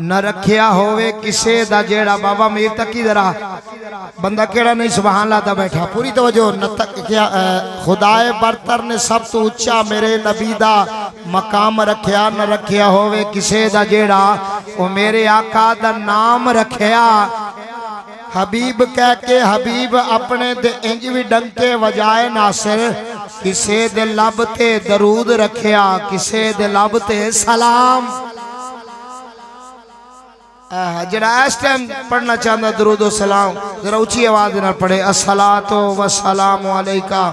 نہ رکھیا ہوئے کسے دا جیڑا بابا میر تکی ذرا بندہ کیڑا نہیں سبحان اللہ دا بیٹھا پوری توجہ خدائے برتر نے سب تو اچھا میرے نبی دا مقام رکھیا نہ رکھیا ہوئے کسے دا جیڑا وہ میرے آقا دا نام رکھیا حبیب کہہ کے حبیب اپنے دے انجوی ڈنکے وجائے ناصر کسے دے لب تے درود رکھیا کسے دے لب تے سلام جڑا اس ٹائم پڑھنا چاہتا درود و سلام ذرا اچھی آواز نہ پڑھے الصلاۃ والسلام علیکہ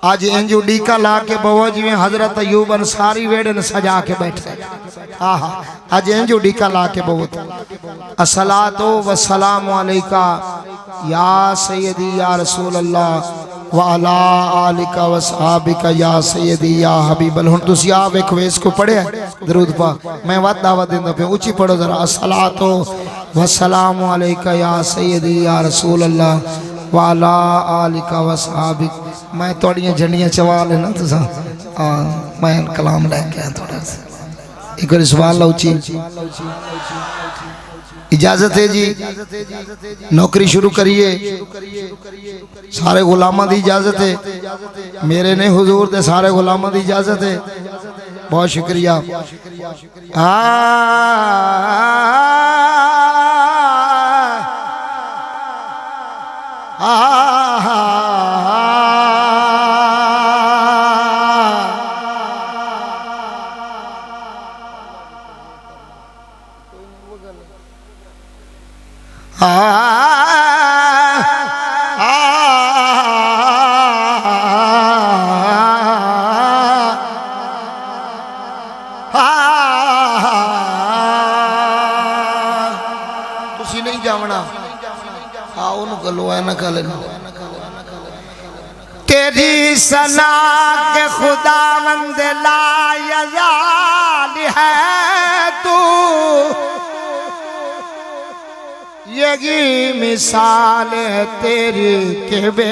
آج انجو ڈیکا لا کے بہو جی میں حضرت ایوب انصاری ویڑن سجا کے بیٹھے آج انجو ڈیکا لا کے بہو الصلاۃ والسلام علیکہ یا سیدی یا رسول اللہ وعلا آلکہ وصحابکہ یا سیدی یا حبیب اللہ ہن تسی آپ ایک ویس کو پڑھے درود پاک میں وقت دعوت دیندہ پہ اچھی پڑھو ذرا الصلاۃ والسلام علیکہ یا سیدی یا رسول اللہ وعلا آلکہ وصحابکہ میں توڑیاں جھنڈیاں چوال ہیں نا تو میں کلام لے کے ہیں تھوڑا سا ایک اور سوال لاؤچی اجازت ہے جی نوکری شروع کریے سارے غلامہ دی اجازت ہے میرے نہیں حضور دے سارے غلامہ دی اجازت ہے بہت شکریہ تسی نہیں جاونا انہوں گلو ہے نہ کھلے تیری سنا کے خداوند لا یزال ہے تو یہی مثال ہے تیری کہ بے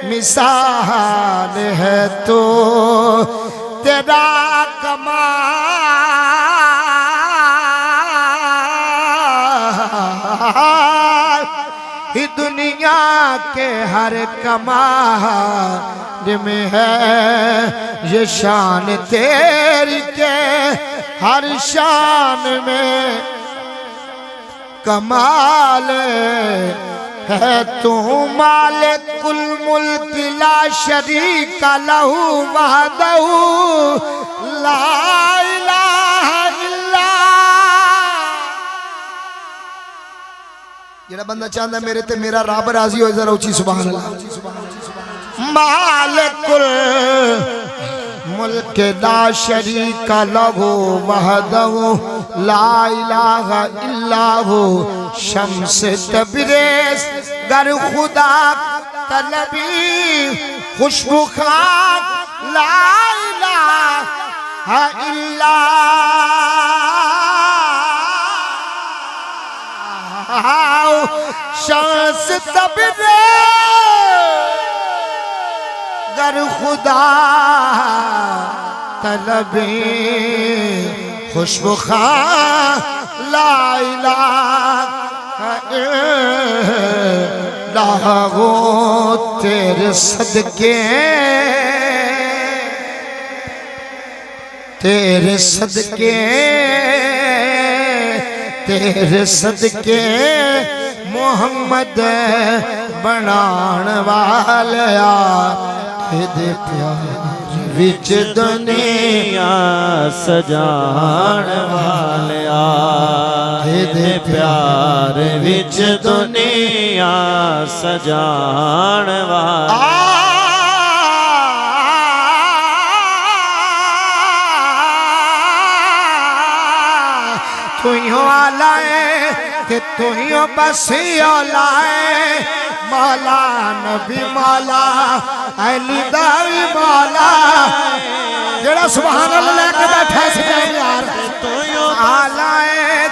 مثال ہے تو تیرا کمال ہی دنیا کے ہر کمال میں ہے یہ شان تیری کے ہر شان میں کمال ہے تو مالک الملک لا شریک لہو وحدہ لا الہ الا جڑا بندہ چاہتا ہے میرے تے میرا رب راضی ہوئے ذرا اچھی سبحان اللہ مالک ملک لا شریک لہو وحدہ لا الہ الا ہو شمس تبریز گر خدا طلبی خوشبو خاک لا الہ الا شمس تبریز گر خدا طلبی خوشبو خواہ لا الہ الا ہو تیرے صدقے تیرے صدقے تیرے صدقے محمد بنان والیا دے پیار وچ دنیا سجان والیا دے پیار وچ دنیا سجان والیا تویوں آلائے کہ تویوں بسی آلائے مولا نبی مولا علی داوی مولا جڑا سبحان اللہ لے کے بیٹھا سکتے یار تویوں آلائے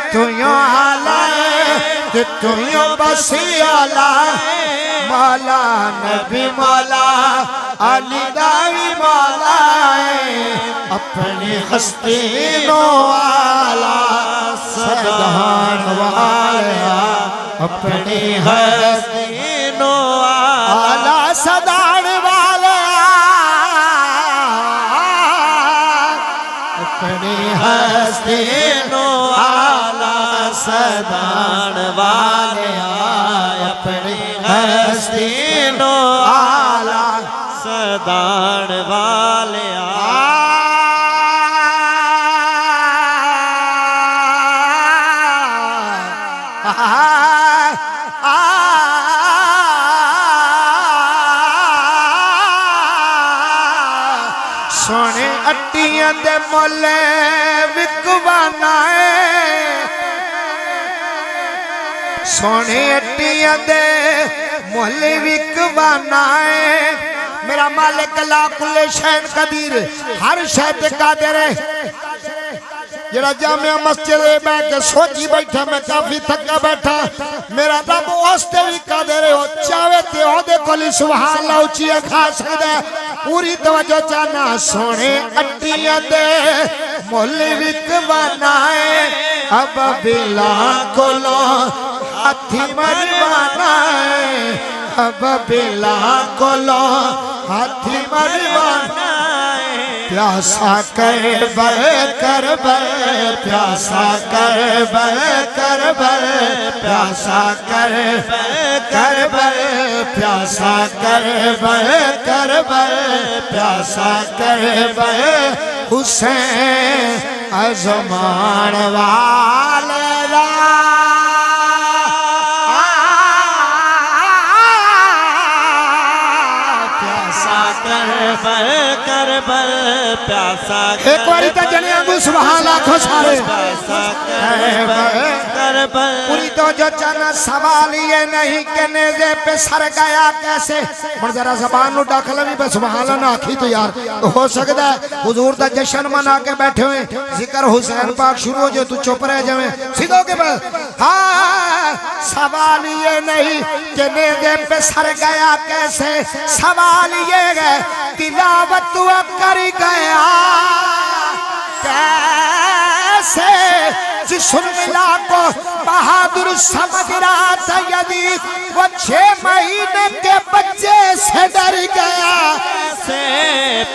کہ تویوں بسی آلائے مولا نبی مولا علی داوی مولا اپنی ہستی نو والا سدان والا اپنی ہستی نو والا سدان والا اپنی ہستی نو والا سدان والا اپنی ہستی نو والا سدان والا سونے اٹیاں دے مولے وکوانا ہے سونے اٹیاں دے مولے وکوانا ہے میرا مالک لا کل شین قدیر ہر شے قادر ہے جڑا جامعہ مسجد بیٹھ کے سوچی بیٹھا میں کافی تھکا بیٹھا میرا رب اس تے بھی قادر ہے چاہے تے او دے کلی سبحان اللہ اچھی کھا سکدا ہے پوری توجہ چاہنا سونے اٹیاں دے مول وکوانا ہے اب بلا کولو ہاتھی مروانا ہے اب بلا کولو ہاتھی مروانا پیاسا کربل کربل پیاسا کربل کربل پیاسا کربل کربل پیاسا کربل کربل پیاسا کربل حسین ازمان والا کربل پیاسا ایک باری تا جنیاں کو سبحان اللہ کھو سارے کربل پوری توجہ چانا سوال یہ نہیں کہ نیزے پہ سر گیا کیسے منظرہ زبان نو ڈاکھلا بھی پہ سبحان اللہ نہ آکھی تو یار ہو سکتا ہے حضور دا جشن منا کے بیٹھے ہوئے ذکر حسین پاک شروع ہو جو تو چپ رہ جائیں سیدھو کے بعد ہاں سوال یہ نہیں کہ نیزے پہ سر گیا کیسے سوال یہ ہے تلاوت کر گیا کیسے جسن ملا کو بہادر سمجھ رہا تھا یزید وہ 6 مہینے کے بچے سے ڈر گیا سے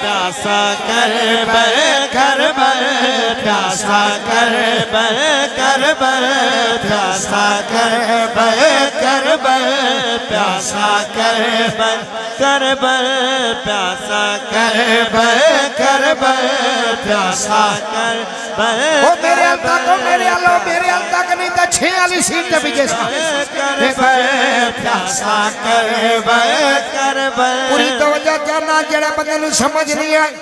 پیاسا کربل کربل پیاسا کربل کربل پیاسا کربل کربل پیاسا کربل کربل پیاسا کربل کربل پیاسا کربل وہ میرے التا کو میرے التا کا نہیں تھا 6 والی سیٹ پہ پیچھے سا پیاسا کربل کربل پوری توجہ کرنا جڑا بندے نو سمجھ نہیں آئی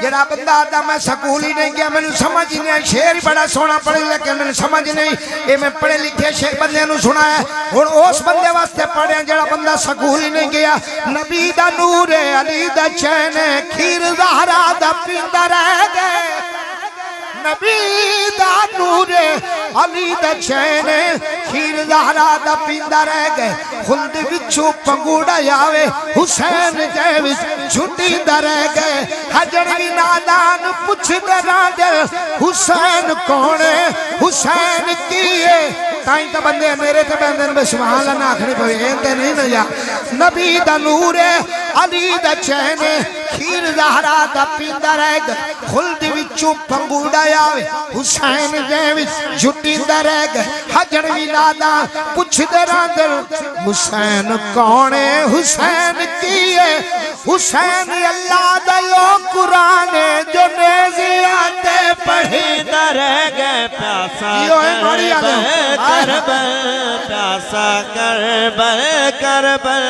جڑا بندہ آتا میں سکول ہی نہیں گیا میں نو سمجھ نہیں آئی شعر ہی بڑا سونا پڑھی لیکن میں نو سمجھ نہیں یہ میں پڑھے لکھے شعر بندے نو سنا ہے اور اس بندے واسطے پڑھے جڑا بندہ سکول ہی نہیں گیا نبی دا نور علی دا چین کھیر زہرا دا پیندہ رہ گئے نبی دا نور علی دا چین کھیر زہرا دا پیندہ رہ گئے خلد وچو پنگوڑا یاوے حسین جے وچ چھٹی دا رہ گئے حجر بھی نادان پچھ دران دل حسین کونے حسین کیے تائیں تا بندے میرے تے بندے میں سبحان اللہ ناکھنے پہ اینتے نہیں نیا نبی دا نور علی دا چین کھیر زہرا دا پیندہ رہ گئے خلد وچو پنگوڑا یاوے حسین جے وچ جھٹی دا رہ گئے حجر بھی نادان پچھ دران دل حسین کونے حسین کیے حسین اللہ دا یو قرآن جو نیزیاتے پڑھی دا رہ گئے پیاسا کربل پیاسا کربل کربل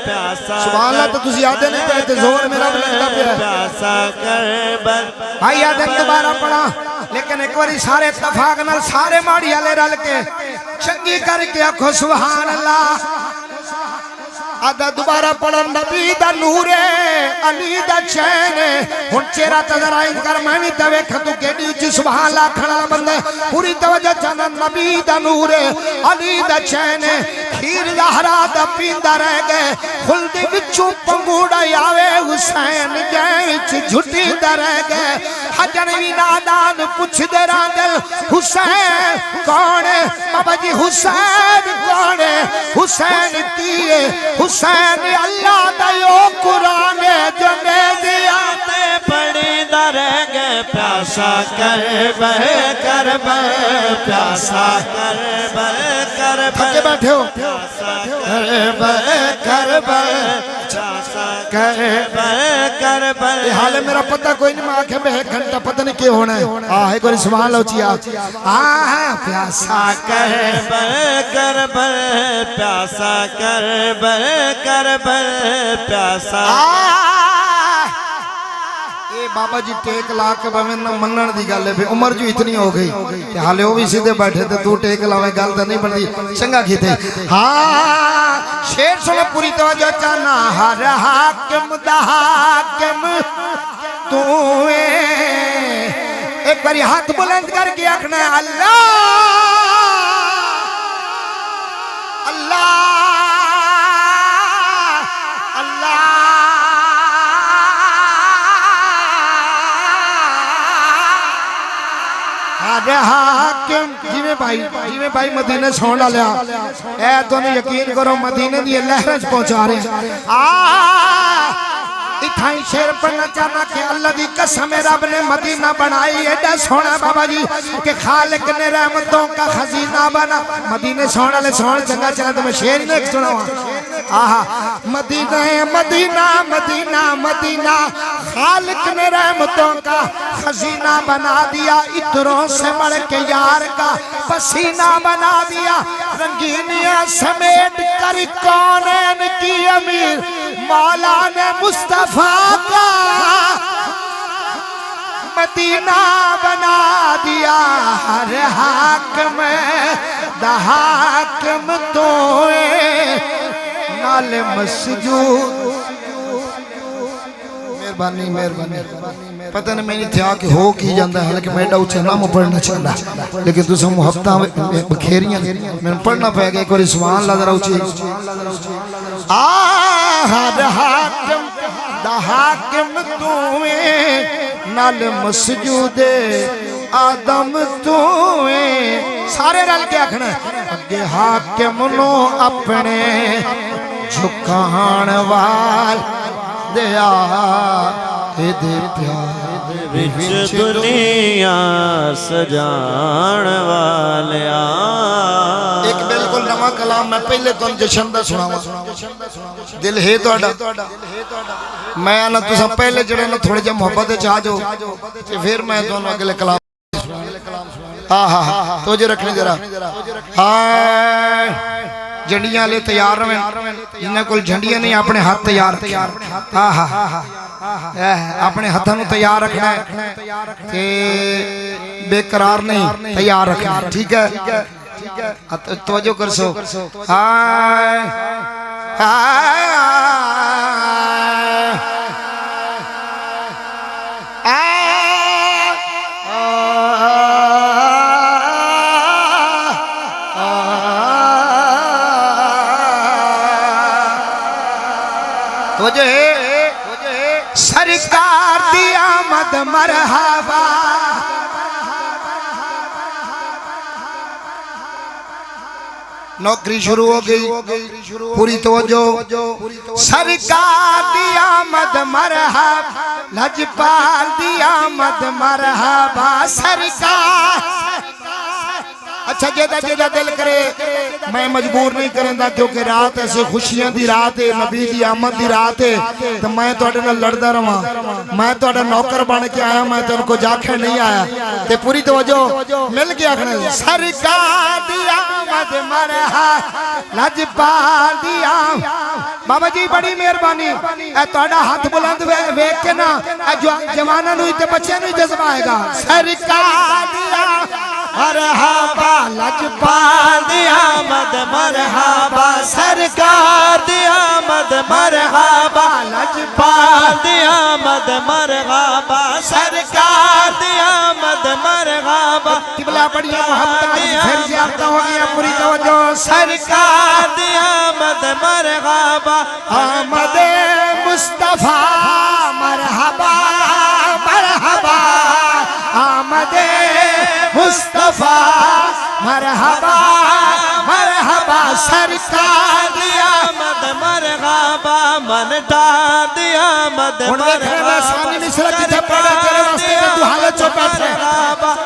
پیاسا سبحان اللہ تو تُسی یادیں نہیں کہتے زور میرا بلندہ پہ پیاسا کربل بھائی یادیں دوبارہ پڑھا لیکن ایک باری سارے اتفاق نال سارے ماڑی آلے رل کے چنگی کر کے آکھو سبحان اللہ آدھا دوبارہ پڑھن نبی دا نور علی دا چین ہن چہرہ تذرائن کر میں بھی تے ویکھ تو کیڑی اچھی سبحان اللہ کھڑا بندے پوری توجہ چاہنا نبی دا نور علی دا چین کھیر زہرا دا پیندا رہ گئے خلد وچوں پنگوڑا آوے حسین جائچ جھٹی دا رہ گئے حجن وی نادان پوچھ دے راندل حسین کون ہے بابا جی حسین کون ہے حسین تیے حسین اللہ دا یو قرآن جو نیزیاں پڑی در گئے پیاسا کربل کربل پیاسا کربل کربل تھکے بیٹھے ہو کربل کربل پیاسا کربل کربل حال میرا پتہ کوئی نہیں، میں آنکھیں میں ایک گھنٹہ پتہ نہیں کیا ہونا ہے آہ کوئی سبحان اللہ چیا پیاسا کربل کربل پیاسا کربل کربل پیاسا اے بابا جی ٹیک لا کے بھویں نہ منن دی گل ہے عمر جو اتنی ہو گئی کہ حالے وہ بھی سیدھے بیٹھے تھے تو ٹیک لاوے گل تے نہیں بنتی چنگا کیتے ہاں شیر سنو پوری توجہ چاہنا ہر حاکم دا حاکم تو ایک باری ہاتھ بلند کر کے آکھنا ہے اللہ اللہ حاکم جیویں بھائی مدینے سونا لیا اے تو نے یقین کرو مدینے دی لہرج پہنچا رہے ہیں اتھائی شیر پڑھنا چاہنا کہ اللہ دی قسم رب نے مدینہ بنائی ایڈا سونا بابا جی کہ خالق نے رحمتوں کا خزینہ بنا مدینے سونا لے سونا چنگا چلا تو میں شیر ہی نہیں سنا ہوا مدینہ مدینہ مدینہ مدینہ خالق نے رحمتوں کا خزینہ بنا دیا عطروں سے بڑھ کے یار کا پسینہ بنا دیا رنگینیاں سمیٹ کر کونین کی امیر مولا نے مصطفیٰ کا مدینہ بنا دیا ہر حاکم دا حاکم توئے نال مسجود مہربانی مہربانی پتہ نہیں میں نہیں تھا کہ ہو کی جاندہ ہے حالانکہ میں ڈاؤ چنام پڑھنا چاہتا لیکن تو سب محبتہ بکھیریاں میں پڑھنا پہ گئے ایک باری سبحان اللہ ذرا اچھی ہر حاکم دا حاکم توئے نال مسجود آدم توئے سارے رل کے آکھنا ہے اگے حاکم نو اپنے جھکان وال دیا دے پیار وچ دنیا سجان والیا ایک بالکل نواں کلام میں پہلے تو جشن دا سنا دل ہے تو میں آنا تو سب پہلے جڑے نا تھوڑے جا محبت چاہ جو پھر میں تو اگلے کلام تو جے رکھنے ذرا جھنڈیاں لے تیار رہے جنہیں کل جھنڈیاں نہیں اپنے ہاتھ تیار اپنے ہاتھوں تیار رکھنا ہے کہ بے قرار نہیں تیار رکھنا ہے ٹھیک ہے توجہ کر سو سرکار دی آمد مرحبا نوکری شروع ہو گئی پوری توجہ سرکار دی آمد مرحبا لجپال دی آمد مرحبا سرکار اچھا جیدہ دل کرے میں مجبور نہیں کریں دا کیونکہ رات ایسے خوشیاں دی رات ہے نبی دی آمد دی رات ہے تو میں تو اٹھنا لڑدا رہا میں تو اٹھنا نوکر بن کے آیا میں تو ان کو جاکھے نہیں آیا تے پوری توجہ مل گیا کھنے سرکار دی آمد مرحبا لجپال دی آمد بابا جی بڑی مہربانی اے توڑا ہاتھ بلند ویک کے نا اے جوانہ نوی تے بچے نوی جذب آئے گا سرکار دی آمد مرحبا لجپال دی آمد مرحبا سرکار دی آمد مرحبا لجپال دی آمد مرحبا سرکار دی آمد مرحبا قبلہ بڑھیا محمد علی پھر زیادہ ہو گیا پوری توجہ سرکار دی آمد مرحبا آمد مصطفیٰ مرحبا مرحبا آمد مصطفیٰ مرحبا مرحبا سرکار دی آمد مرحبا من ڈار دی آمد مرحبا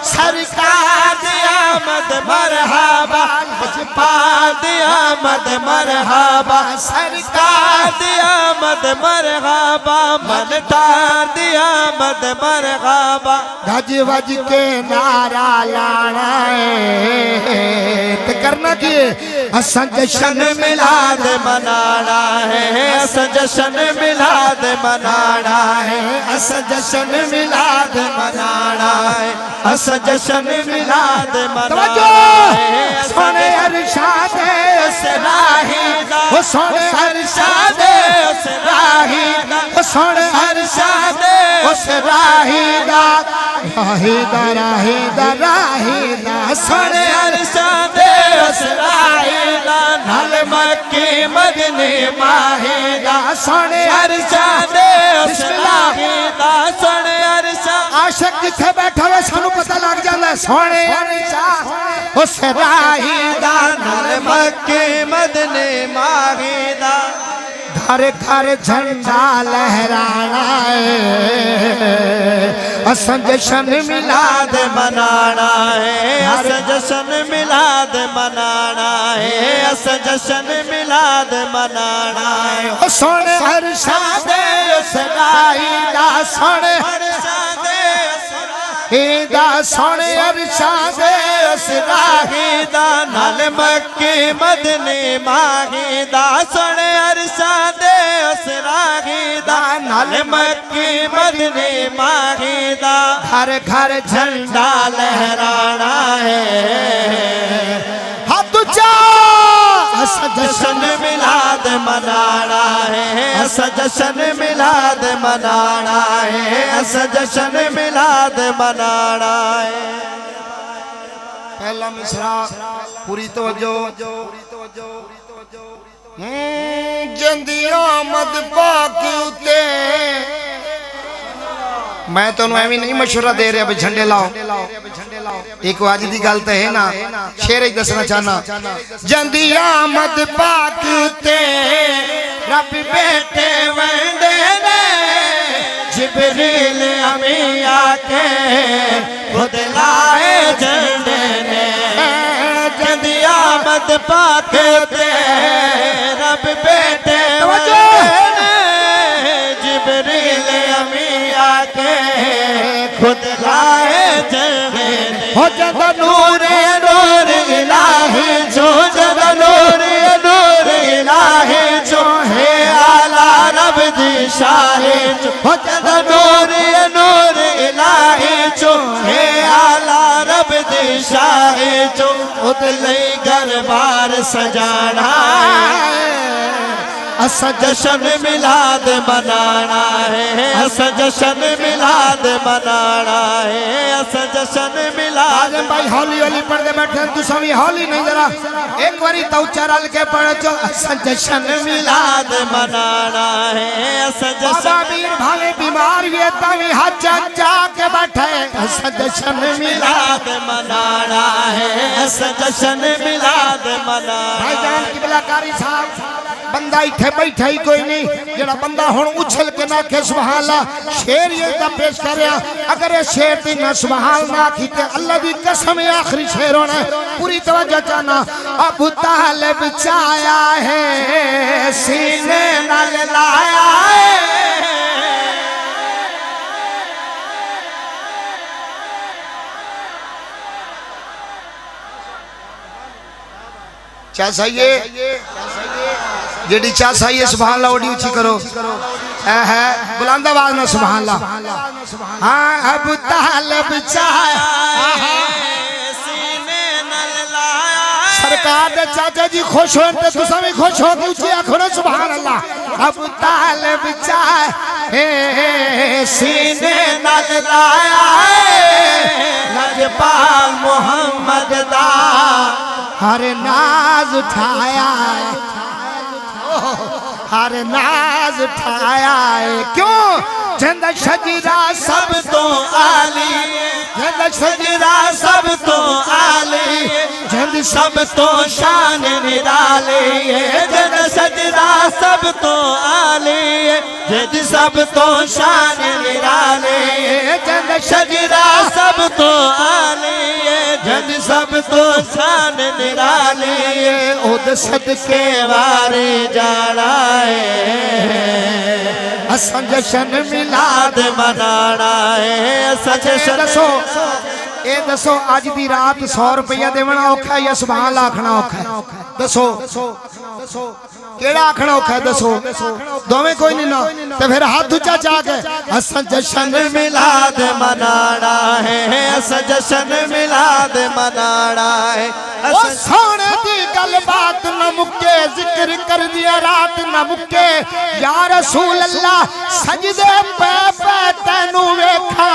سرکار دی آمد مرحبا لجپال دی آمد مرحبا سرکار دی آمد مرحبا من ڈار دی آمد مرحبا گج وج کے نعرہ لانا ہے تو کرنا کیے اساں جشن میلاد منانا ہے اساں جشن میلاد منانا ہے اساں جشن میلاد منانا ہے اساں جشن میلاد منانا ہے سونے ارشاد اس راہی دا وہ سونے ارشاد اس راہی دا وہ سونے ارشاد اس راہی دا راہی دا راہی دا راہی دا سونے ارشاد اس راہی دا نال مکی مدنی ماہی دا سونے ارشاد اس راہی دا سونے ارشاد عاشق جتھے بیٹھا ہوئے سانو پتہ لگ جاندہ ہے سونے ارشاد اس راہی دا نال مکی مدنی ماہی دا گھر گھر جھنڈا لہرانا ہے اساں جشن میلاد منانا ہے اساں جشن میلاد منانا ہے اساں جشن میلاد منانا ہے سونے ارشاد اس راہی دا سونے دا سونے ارشاد اس راہی دا نال مکی مدنی ماہی دا سونے ارشاد اس راہی دا نال مکی مدنی ماہی دا گھر گھر جھنڈا لہرانا ہے ہاتھ اونچا اساں جشن میلاد منانا ہے اساں جشن میلاد منانا ہے اساں جشن میلاد منانا ہے پہلا مصرع پوری توجہ جندی آمد پاک اتے میں تو انہوں نہیں مشورہ دے رہے اب جھنڈے لاؤ ایک واجی دی گالتا ہے نا شیر ایک دسنا چاہنا جندی آمد پاک اتے رب بیٹے ویندے نے جبریل امی آکے خود لائے جھنڈے نے جندی آمد پاک تے رب بیٹے ویندے جبریل امی آکے خود لائے جھنڈے نے ہو جدہ نور نور الہی جو جدہ نور الہی جو ہے آلہ رب دی شاہی جو ہو جدہ نور الہی جو ہے آلہ رب دی شاہی جو ادلئی گربار سجانا اساں جشن میلاد منانا ہے اساں جشن میلاد منانا ہے اساں جشن میلاد بھائی ہولی ہولی پڑھ دے بیٹھے تو سوی ہولی نہیں ذرا ایک واری تو چرال کے پڑھ جو اساں جشن میلاد منانا ہے اساں جشن بابا میر بھاوے بیمار ہوئے تاوی ہاتھ جا کے بیٹھے اساں جشن میلاد منانا ہے اساں جشن میلاد منانا بھائی جان قبلہ کاری صاحب بندہ ایتھے بیٹھا ہی کوئی نہیں جڑا بندہ ہون اچھل کے نہ کہ سبحان اللہ شیر یہ دا پیش کر رہا اگر یہ شیر دی نہ سبحان نہ کیتے اللہ دی قسم آخری شیر ہونا ہے پوری توجہ چاہنا ابو طالب چایا ہے سینے نہ لایا ہے چاہ سائیے جیڑی چاہ سائیے سبحان اللہ اوڈی اچھی کرو ہے بلند آواز نہ سبحان اللہ ہاں ابو طالب چاہیا ہے سرکار دے چاچا جی خوش ہوئے تے تساں بھی خوش ہو کے اچھی آنکھو نا سبحان اللہ ابو طالب چاہے سینے نال لایا لجپال محمد دا ہر ناز اٹھایا ہے ہر ناز اٹھایا ہے کیوں جند شجرہ سب تو عالی جند شجرہ سب تو عالی جند سب تو شان نرالی جند شجرہ سب تو عالی جند سب تو شان نرالی جند شجرہ سب تو عالی جند سب تو شان نرالی اود صدقے وارے جاڑائے اساں جشن میلاد منانا ہے اساں جشن اے دسو آج دی رات 100 روپیہ دیونا اوکھا ہے یا سبحان اللہ آکھنا اوکھا ہے دسو کیڑا آکھنا اوکھا ہے دسو دوویں کوئی نہیں نا تے پھر ہاتھ اونچا چاہ کے اساں جشن میلاد منانا ہے اساں جشن میلاد منانا ہے او سونے دی گل بات نہ مکے ذکر کر دیا رات نہ مکے یا رسول اللہ سجدے پہ پہ تینو ویکھا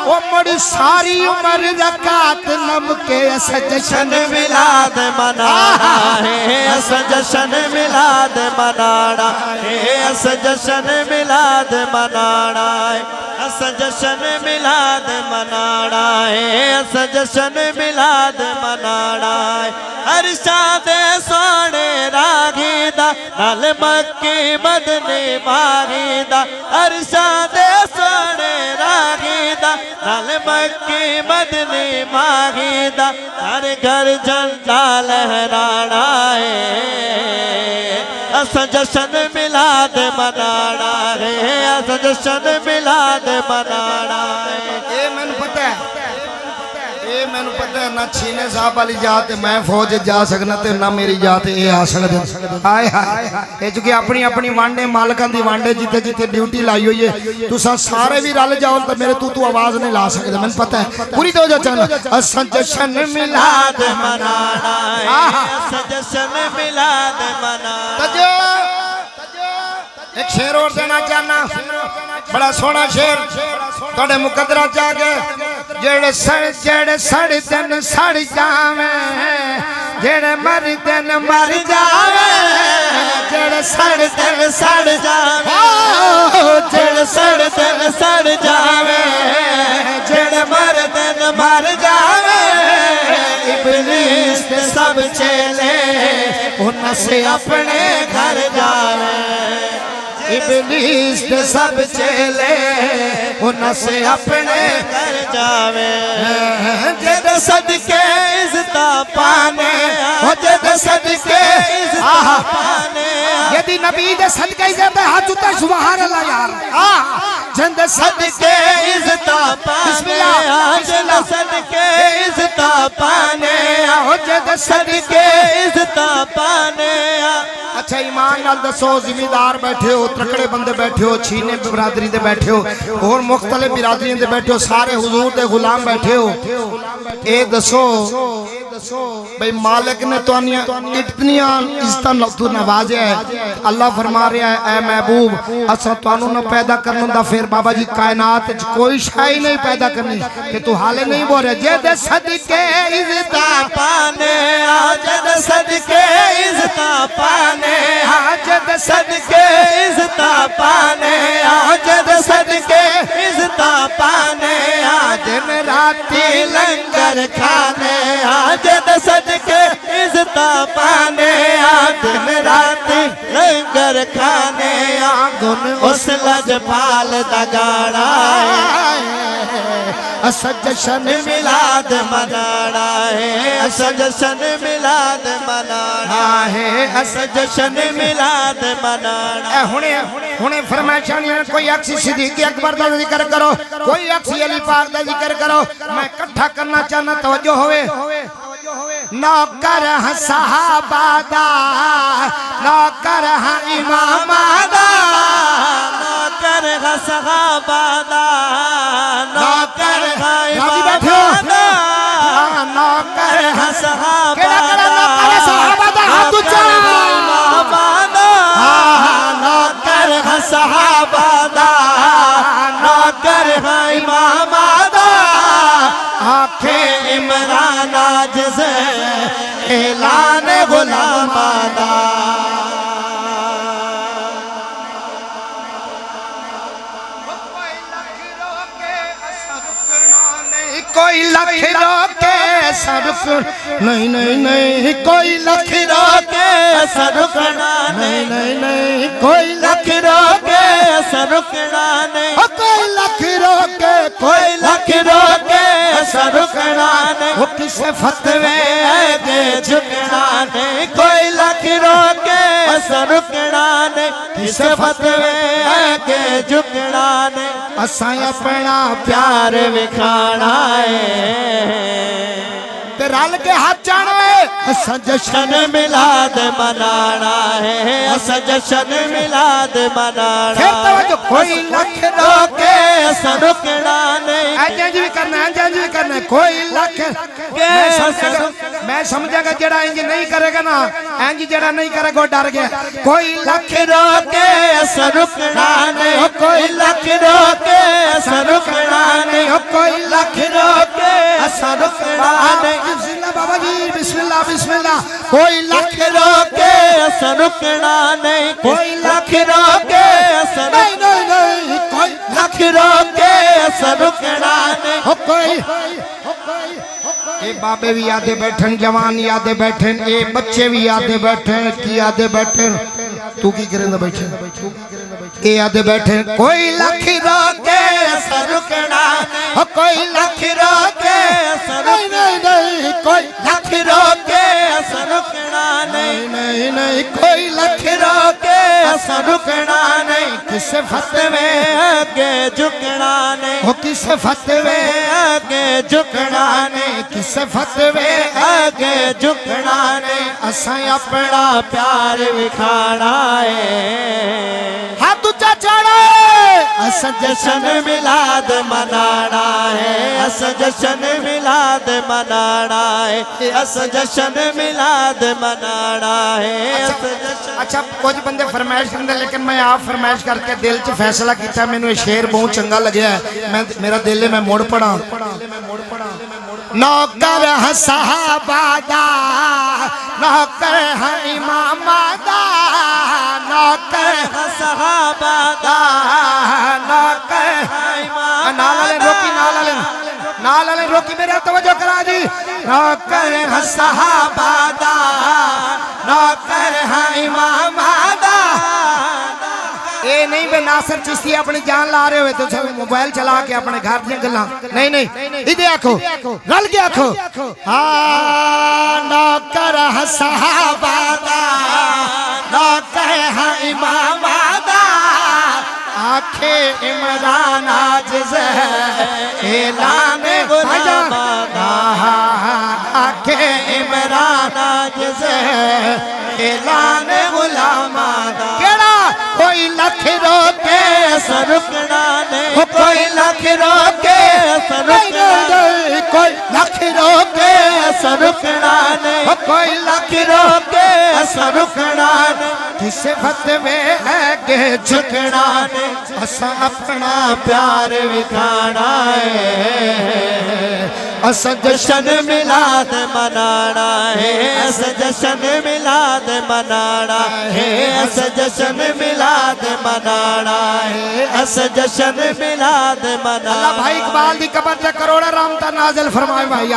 او مڑی ساری عمر رکعت نہ مکے اساں جشن میلاد منانا ہے اساں جشن میلاد منانا ہے اساں جشن میلاد منانا ہے اساں جشن میلاد منانا ہے اساں جشن میلاد منانا ہے ارشاد سونے راگی دا نال مکی مدنی ماغی دا ارشاد سونے راگی دا نال مکی مدنی ماغی دا ہر گھر جھنڈا لہرانا ہے اساں جشن میلاد منانا ہے اساں جشن میلاد منانا ہے اے میں نے پتہ ہے اے میں نے پتہ ہے نہ چھینے صاحب والی جاتے میں فوج جا سکنا تے نہ میری جاتے اے آ سکتے آئے آئے اے چونکہ اپنی اپنی وانڈے مالکان دی وانڈے جیتے جیتے ڈیوٹی لائی ہوئی ہے تو سارے بھی رل جاؤ تو میرے تو آواز نہیں لا سکتے میں نے پتہ ہے پوری توجہ چاہنا اساں جشن میلاد منانا ہے اساں جشن میلاد منانا ایک شیر اور دینا چاہنا بڑا سونا شیر توڑے مقدرہ چاہ کے جڑے سڑ دن سڑ جاویں جڑے مر دن مر جاویں جڑے سڑ دن سڑ جاویں جڑے سڑ دن سڑ جاویں جڑے مر دن مر جاویں ابلیس کے سب چیلے انہاں سے اپنے گھر جاویں ابلیس کے سب چیلے انہاں سے اپنے گھر جاویں جد صدقے عزتہ پانے جد صدقے عزتہ پانے یدی نبی دے صدقے عزت ہے ہاتھ اتا سبحان اللہ یار جد صدقے عزتہ پانے جد صدقے عزتہ پانے جد صدقے عزتہ پانے اچھا ایمان نال دسو زمیندار بیٹھے ہو ترکڑے بندے بیٹھے ہو چھینے برادری دے بیٹھے ہو اور مختلف برادری دے بیٹھے ہو سارے حضور دے غلام بیٹھے ہو اے دسو بھئی مالک نے تو اتنی عزتاں تو نوازیا ہے اللہ فرما رہا ہے اے محبوب اساں توانوں نہ پیدا کرنا دا پھر بابا جی کائنات کوئی شائی نہیں پیدا کرنی کہ تو حالے نہیں بول رہے جد صدقے عزتاں پانے جد صدقے عزتاں پانے جد صدقے عزتاں پانے جد صدقے عزتاں پانے دن راتی لنگر کھانے جد صدقے عزتاں پانے دن راتی لنگر کھانے گن اس لجپال دا گاڑا اساں جشن میلاد منانا ہے اساں جشن میلاد منانا ہے اساں جشن میلاد منانا ہنے فرمائشاں کوئی اکسی صدیق اکبر دا ذکر کرو کوئی اکسی علی پاک دا ذکر کرو میں کٹھا کرنا چاہنا توجہ ہوئے نوکر ہاں صحابہ دا نوکر ہاں امام دا نوکر ہاں صحابہ دا نوکر ہاں امام دا نوکر ہاں صحابہ دا آنکھیں عمران عاجز اعلان غلام آدھا کوئی لکھ روکے سرک نہیں نہیں نہیں کوئی لکھ روکے سرکنا نہیں نہیں نہیں کوئی لکھ روکے سرکنا نہیں کوئی لکھ روکے کوئی لکھ روکے سرکنا نہیں وہ کس فتوے دے جھکنا نہیں کوئی لکھ روکے سرکنا نہیں کس فتوے دے جھکنا نہیں اساں اپنا پیار وکھانا تے رل کے ہاتھ چاہنا ہے اسا جشن میلاد منانا ہے اسا جشن میلاد منانا پھر توجہ کوئی لکھ روکے اسا رکنا نہیں انج بھی کرنا ہے انج بھی کرنا ہے کوئی لکھ میں سمجھا گا جڑا انج نہیں کرے گا نا انج جڑا نہیں کرے گا ڈر گیا کوئی لکھ روکے اسا رکنا نہیں کوئی لکھ روکے اسا رکنا نہیں کوئی لکھ روکے اسا رکنا نہیں بسم اللہ بابا جی بسم اللہ بسم اللہ کوئی لکھ روکے اسا رکنا نہیں کوئی لکھ روکے اسا نہیں نہیں نہیں کوئی لکھ روکے اسا رکنا نہیں کوئی اے بابے بھی یادے بیٹھن جوان یادے بیٹھن اے بچے بھی یادے بیٹھن کی یادے بیٹھن تو کی کریں دا بیٹھن اے یادے بیٹھن کوئی لکھ روکے اسا رکنا کوئی لکھ روکے اسا نہیں نہیں کوئی لکھ روکے اسا رکنا نہیں نہیں نہیں کوئی لکھ روکے اسا رکنا نہیں کس فتوے کے جھکنا نہیں وہ کس فتوے کے جھکنا نہیں کس فتوے کے جھکنا نہیں اساں اپنا پیار وکھانا ہے ہاتھ اونچا چڑھا اسا جشن میلاد منانا ہے اسا جشن میلاد منانا ہے اسا جشن میلاد منانا ہے اچھا کچھ بندے فرمائش کرتے لیکن میں آپ فرمائش کر کے دل چ فیصلہ کیتا میں نے شعر بہت چنگا لگیا ہے میرا دل ہے میں موڑ پڑا نوکر ہے صحابہ دا نوکر ہے امام دا نوکر ہے صحابہ دا نوکر ہے امام نالالے روکی نالالے روکی میرے توجہ کرا جی نوکر ہے صحابہ دا نوکر ہے امام دا اے نہیں بے ناصر چشتی اپنی جان لا رہے ہوئے تو موبائل چلا کے اپنے گھر دیا گلا نہیں نہیں ادھے آکھو رل کے آکھو نوکر ہے صحابہ دا نوکر ہے امام دا آنکھیں عمران عاجز اعلان غلام دا آنکھیں عمران عاجز اعلان غلام دا کوئی لکھ روکے اسا رکنا نہیں کوئی لکھ روکے اسا رکنا نہیں کوئی لکھ روکے اسا رکنا نہیں کوئی لکھ روکے اسا رکنا نہیں کس فتوے کے جھکنا نہیں اسا اپنا پیار وکھانا ہے اسا جشن میلاد منانا ہے اسا جشن میلاد منانا ہے اسا جشن میلاد منانا ہے اسا جشن میلاد منانا اللہ بھائی اقبال دی قبر تے کروڑا رحمتہ نازل فرمائے بھائی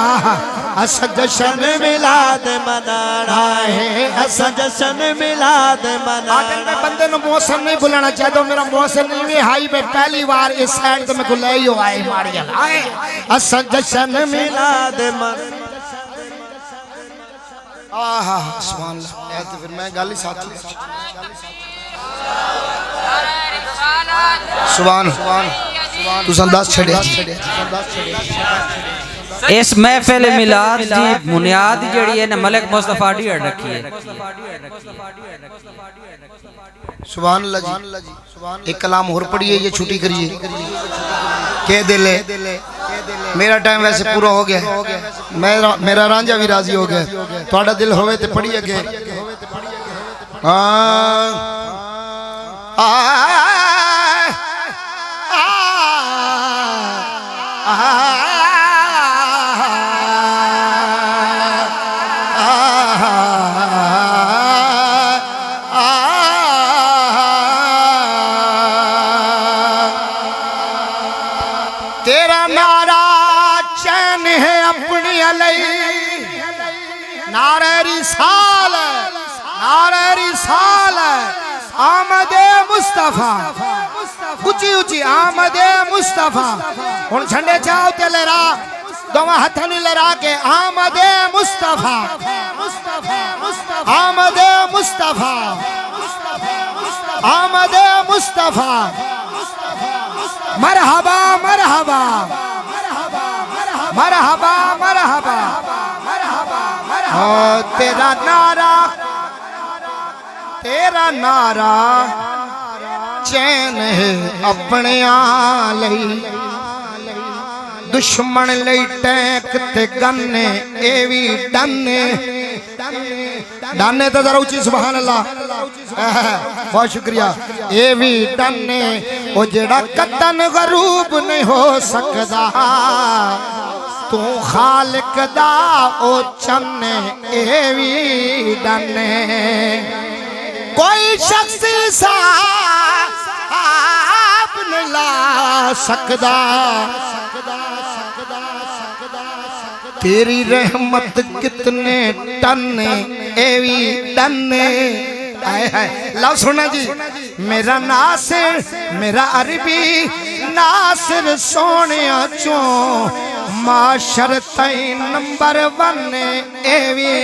اسا جشن میلاد منانا ہے اسا جشن میلاد منانا آگے میں بندے نو موسم نہیں بلانا چاہتا ہوں میرا موسم نہیں بھی ہائی پہ پہلی بار اس سائڈ تو میں کو لے ہی ہو آئے ماری آئے اسا جشن میلاد منانا آہا سبحان اللہ اے تو پھر میں گالی ساتھ لے سبحان تو سنداز چھڑے اس محفل میلاد دی بنیاد جڑی ہے نا ملک مصطفیٰ ڈیڑھ رکھی ہے سبحان اللہ جی ایک کلام اور پڑھئے یہ چھوٹی کریے کہہ دلے میرا ٹائم ویسے پورا ہو گیا میرا رانجہ بھی راضی ہو گیا توڑا دل ہوئے تے پڑھئے گئے نعرہ رسال آمد مصطفیٰ اچھی اچھی آمد مصطفیٰ ہن جھنڈے چاہو تے لہرا دوواں ہتھاں نوں لہرا کے آمد مصطفیٰ آمد مصطفیٰ آمد مصطفیٰ مرحبا مرحبا مرحبا مرحبا تیرا نعرہ چین ہے اپنے آلئی دشمن لئی ٹینک تے گنے اے وی ڈانے تو ذرا اچھی سبحان اللہ بہت شکریہ اے وی ڈانے او جڑا قطن غروب نہیں ہو سکدا تو خالق دا او چنے اے وی ڈانے کوئی شخص صاحب نہیں لا سکدا تیری رحمت کتنے ٹنے ایوی ٹنے لو سننا جی میرا ناصر میرا عربی ناصر سونیا چون معاشر تین نمبر 1 ایوی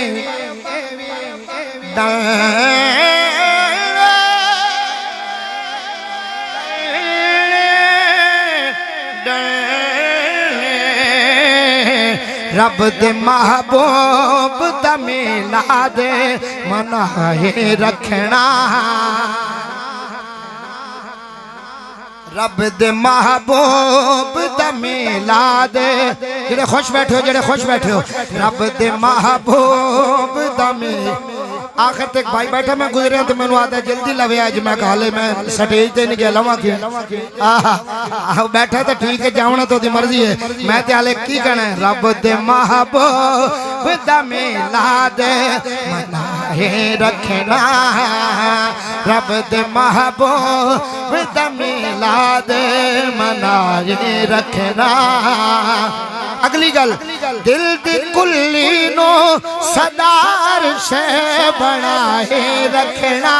رب دے محبوب دا میلاد منائے رکھنا رب دے محبوب دا میلاد جڑے خوش بیٹھے ہو رب دے محبوب دا میلاد آخر تک بھائی بیٹھا میں گزرے ہیں تو میں نے آتا ہے جلدی لوے آج میں کہا لے میں سٹیج تے نہیں گیا لواں کیوں بیٹھا تو ٹھیک ہے جاؤنا تو دی مرضی ہے میں تے آلے کی کہنا ہے رب دے محبوب دا میلاد منائے رکھنا رب دے محبوب دا میلاد منائے رکھنا اگلی گل دل دی کلی نو صدار سے بنائے رکھنا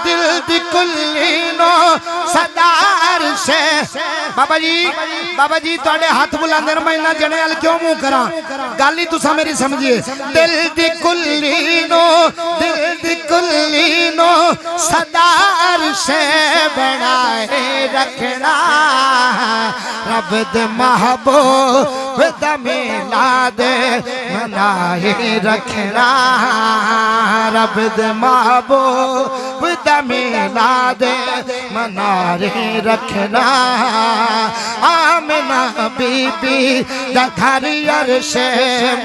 دل دی کلی نو صدار سے بابا جی توڑے ہاتھ بلاندے میں نہ جنے ال کیوں منہ کراں گالی تسا میری سمجھئے دل دی کلی نو صدار سے بنائے رکھنا رب دے محبوب دا میلاد منائے رکھنا رب دے محبوب دا میلاد منائے رکھنا آمنہ بی بی دا گھر عرش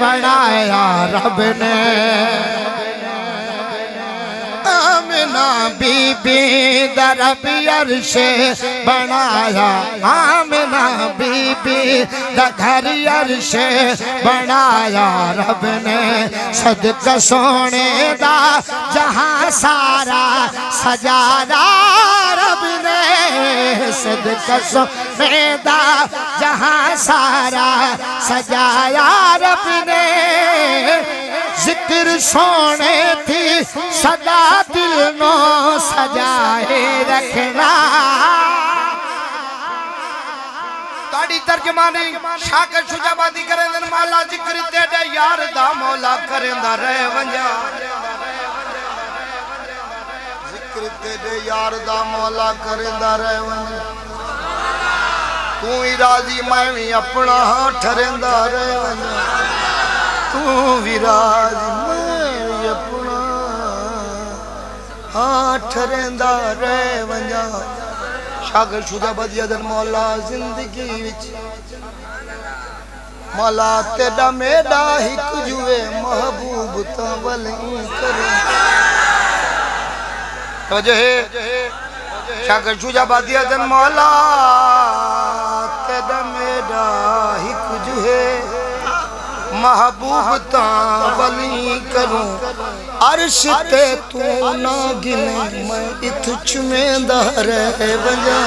بنایا رب نے آمنہ بی بی دا رب عرش بنایا آمنہ بی بی دا گھر عرش بنایا رب نے صدقہ سونے دا جہاں سارا سجایا رب نے صدقہ سونے دا جہاں سارا سجایا رب نے ذکر سونے تھی صدا دل نو سجائے رکھنا تاڑی ترجمانی شاکر شجابادی کریں دن مولا ذکر تیڑے یار دا مولا کریں دا رہ ونجا ذکر تیڑے یار دا مولا کریں دا رہ ونجا تو ہی راضی میں بھی اپنا ٹھریں دا رہ ونجا تو ہی راضی میں بھی اپنا ٹھریں دا رہ ونجا شاگر شدہ بدیا در مولا زندگی وچ مولا تیڑا میڈا ہی کجوے محبوب تاولیں کریں توجہ ہے شاگر شدہ بدیا در مولا تیڑا میڈا ہی کجوے محبوب تاولیں کروں عرش تے تو نہ گنے میں اتھ چمیں دا رہ ونجا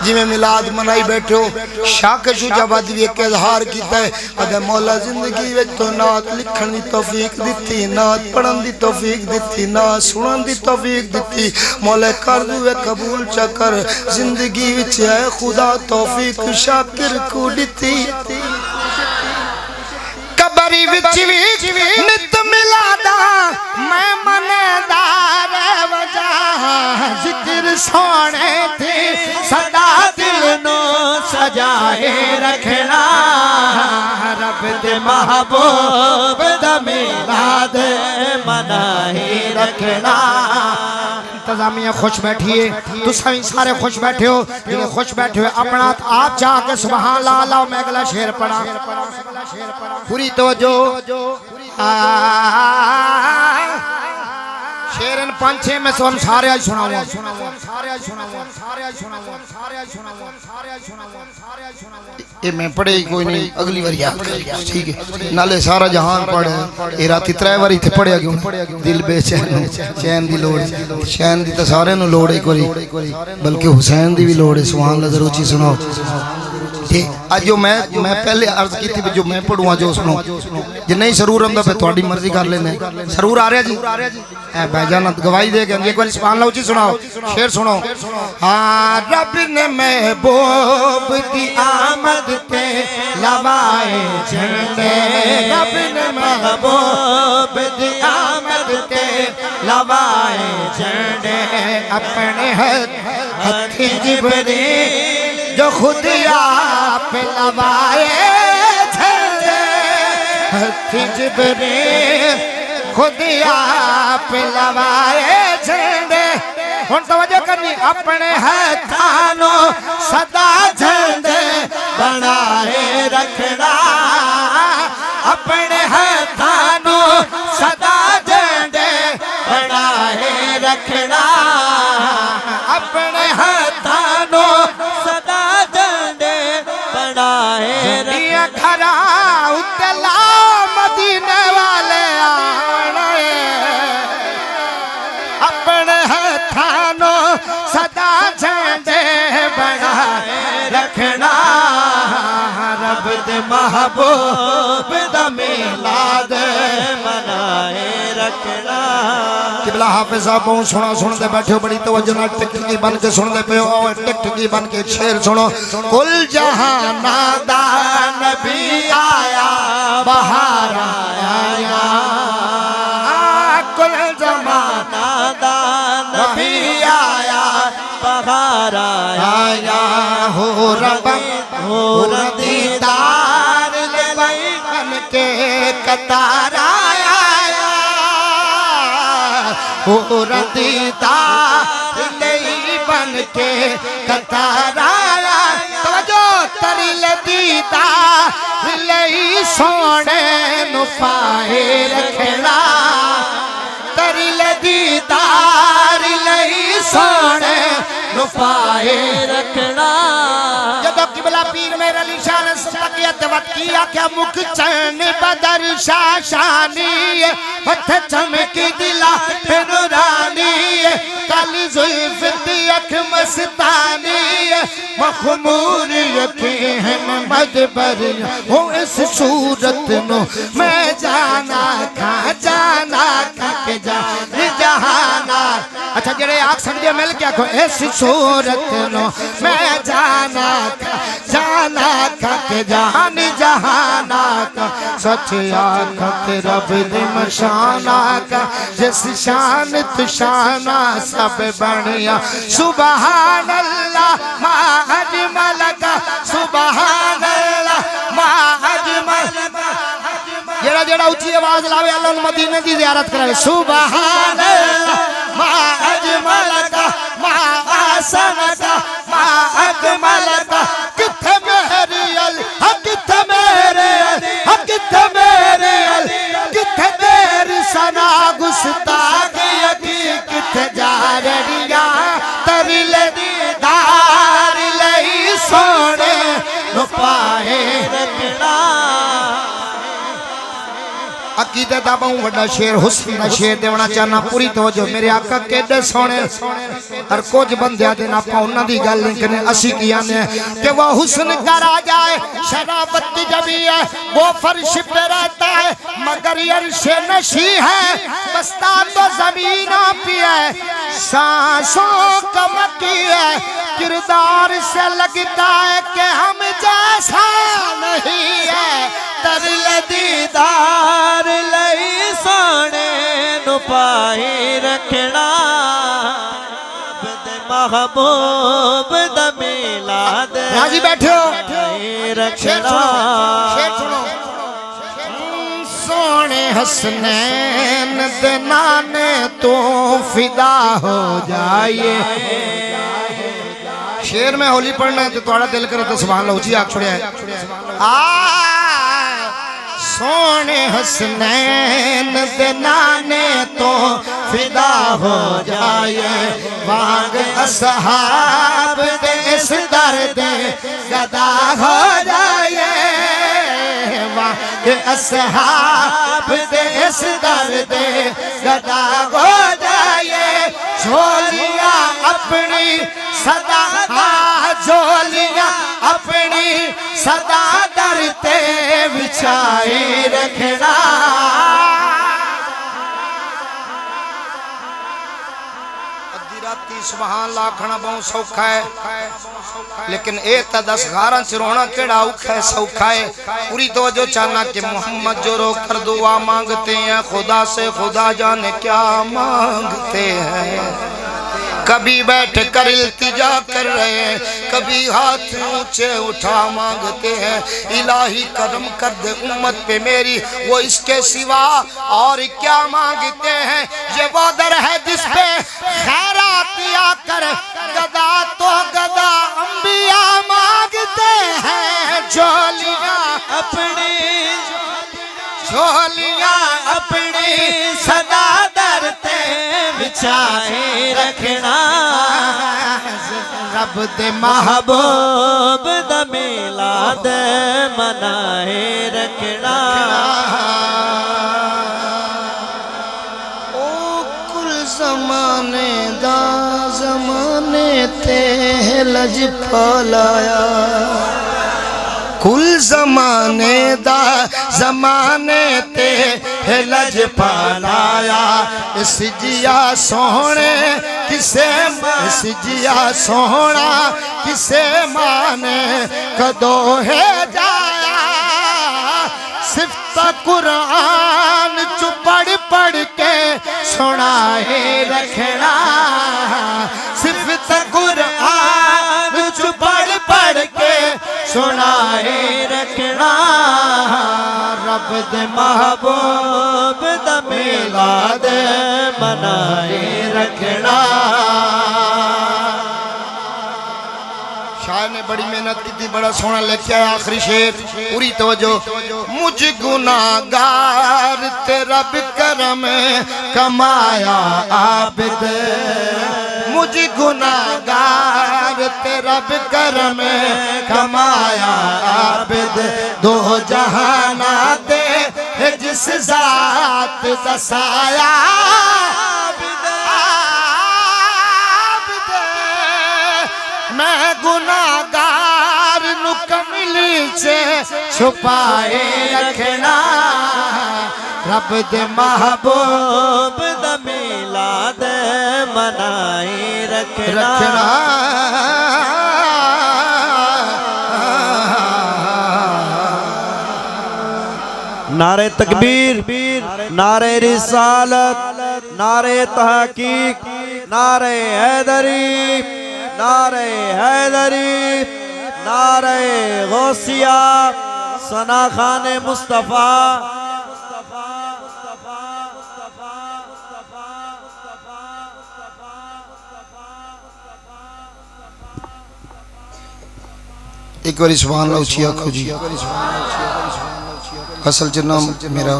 جی میں میلاد منائی بیٹھے ہو شاک شجابادی بھی ایک اظہار کیتا ہے اگر مولا زندگی وچ تو نعت لکھن دی توفیق دیتی نعت پڑھن دی توفیق دیتی نعت سنن دی توفیق دیتی مولا کر دوے قبول چکر زندگی وچ ہے خدا توفیق شاکر کو دیتی قبری وچ نت ملادا میں مندار وجہ ذکر سونے تھی صدا دل نو سجائے رکھنا رب دے محبوب دا میلاد منائے رکھنا انتظامیہ خوش بیٹھیے تو سارے خوش بیٹھے ہو جنہیں خوش بیٹھے ہوئے اپنا آپ چاہ کے سبحان اللہ اللہ میں اگلا شعر پڑھا پوری توجہ شیرن پانچے میں سن سارے آج سنا ہوا یہ میں پڑھے ہی کوئی نہیں اگلی واری یاد کر گیا ٹھیک ہے نالے سارا جہان پڑھے یہ راتی ترائے واری تھے پڑھیا کیوں دل بے چین چین دی لوڑ چین دی تو سارے نو لوڑ ایک واری بلکہ حسین دی بھی لوڑ ہے سبحان اللہ ضرور چیز سناؤ آج جو میں پہلے عرض کی تھی جو میں پڑھوں جو سنو جی نہیں سرور رمدہ پہ تھوڑی مرضی کر لینے سرور آ رہا جی اے بھائی جانت گواہی دے گئے ایک بار سبحان اللہ اچھی سناؤ شعر سنو ہاں رب نے محبوب کی آمد پہ لوائے جھنڈے رب نے محبوب کی آمد پہ لوائے جھنڈے اپنے ہاتھ جبریل جو خود آپ لوائے جھنڈے ہاتھ جبریل خود آپ لوائے جھنڈے ہن توجہ کرنی اپنے ہاتھوں صدا جھنڈے بنائے رکھنا اپنے ہاتھوں صدا جھنڈے بنائے رکھنا اپنے ہاتھوں صدا جھنڈے بنائے رکھنا کھڑا اتلا مدینے والے اپنے ہاتھوں صدا جھنڈے بنائے رکھنا رب دے محبوب دا میلاد منائے رکھنا قبلہ حافظ صاحب سنا سن دے بیٹھے ہو بڑی توجہ نہ ٹکٹکی بن کے سن دے پہ ہو ٹکٹکی بن کے شعر سنو کل جہاں نادا نبی آیا بہار آیا کل زمانہ دا نبی آیا بہار آیا ہو رب دیدار لبئی بن کے قطار آیا ہو دیدار لئی بن کے قطار آیا توجہ تریل دیدار لئی سونے نو پائے رکھنا تریل دیدار لئی سونے نو پائے رکھنا جدو قبلہ پیر میرے علی شان سبقیت وقت کیا کیا مکھ چین بدر شاشانی ہتھ چمکی دلا پہ نورانی کالی ظلف دی اکھ مستانی مخمور یقین ہے مدبر ہوں اس صورت نو میں جانا کھا کے جہانا اچھا جڑے آگ سکتے مل کیا کو اس صورت نو میں جانا کھا کے جہانا کا سچ آکھا کے رب دی مشانہ کا جس شان تو شانہ سب بڑھیا سبحان اللہ ما اجمل کا سبحان اللہ ما اجمل جڑا جڑا اچھی آواز لاوے اللہ مدینہ دی زیارت کرے سبحان اللہ ما اجمل کا ما آسان کا ما اکمل کا کتھے میری علی کتھے میرے علی کتھے میرے علی کتھے تیری سنا گستاخ یقی کتھے جا رہیا تری دیدار لئی سونے نو پائے رکھنا عقیدے دا بہوں وڈا شیر حسن دا شیر دیونا چاہنا پوری توجہ میرے آقا کیڑے سونے ہر کچھ بندیاں دے نا پا انہاں دی گل نہیں کرنے اسی کیا نے کہ وہ حسن کرا جائے شرابت کی جبی ہے وہ فرش پہ رہتا ہے مگر عرش نشی ہے بستا تو زمین پی ہے سانسوں کمکی ہے کردار سے لگتا ہے کہ ہم جیسا نہیں ہے ترل دیدار لئی سونے نو پائی رکھنا محبوب دا میلاد راضی بیٹھے ہو رکھنا سونے حسنین دنانے تو فدا ہو جائے شیر میں ہولی پڑھنا ہے تو توڑا دل کرے تو سبحان اللہ اچھی آگ چھوڑیا ہے سونے حسنین دنانے تو فدا ہو جائے وانگ اصحاب دے اس درد گدا ہو جائے وانگ اصحاب دے اس درد گدا ہو جائے جھولیاں اپنی صدا جھولیاں اپنی صدا درتے بچھائی رکھنا سبحان اللہ کھنا بہت سوکھا ہے لیکن ایک تا 10 غاران سے رونا کیڑا اوکھا ہے سوکھا ہے پوری توجہ چاہنا کہ محمد جو رو کر دعا مانگتے ہیں خدا سے خدا جانے کیا مانگتے ہیں کبھی بیٹھ کر التجا کر رہے ہیں کبھی ہاتھ اونچے اٹھا مانگتے ہیں الہی کرم کر دے امت پہ میری وہ اس کے سوا اور کیا مانگتے ہیں یہ وہ در ہے جس پہ خیرات یا کر گدا تو گدا انبیاء مانگتے ہیں جھولیاں اپنی صدا درتے بچھائے رکھنا رب دے محبوب دا میلاد منائے رکھنا او کل زمانے دا زمانے تے لج پھلایا کل زمانے دا زمانے تے لج پالایا اس جیا سونے کسے اس جیا سونا کسے مانے کدو ہے جایا صفت قرآن چو پڑھ پڑھ کے سنائے رکھنا صفت قرآن چو پڑھ پڑھ کے سنائے رکھنا رب دے محبوب دا میلاد منائے رکھنا شاعر نے بڑی محنت کی تھی بڑا سونا لکھا ہے آخری شعر پوری توجہ مجھ گناہگار تیرا بکرم کمایا عابد مجھ گناہگار تیرا بکرم کمایا عابد دو جہانات جس ذات دسایا میں گناہگار نو کملی سے چھپائے رکھنا رب دے محبوب دا میلاد منائے رکھنا نعرہ تکبیر نعرہ رسالت نعرہ تحقیق نعرہ حیدری نعرہ حیدری نعرہ غوثیہ ثنا خان مصطفیٰ ایک باری سبحان اللہ اچھی آنکھو جی اصل جنہ میرا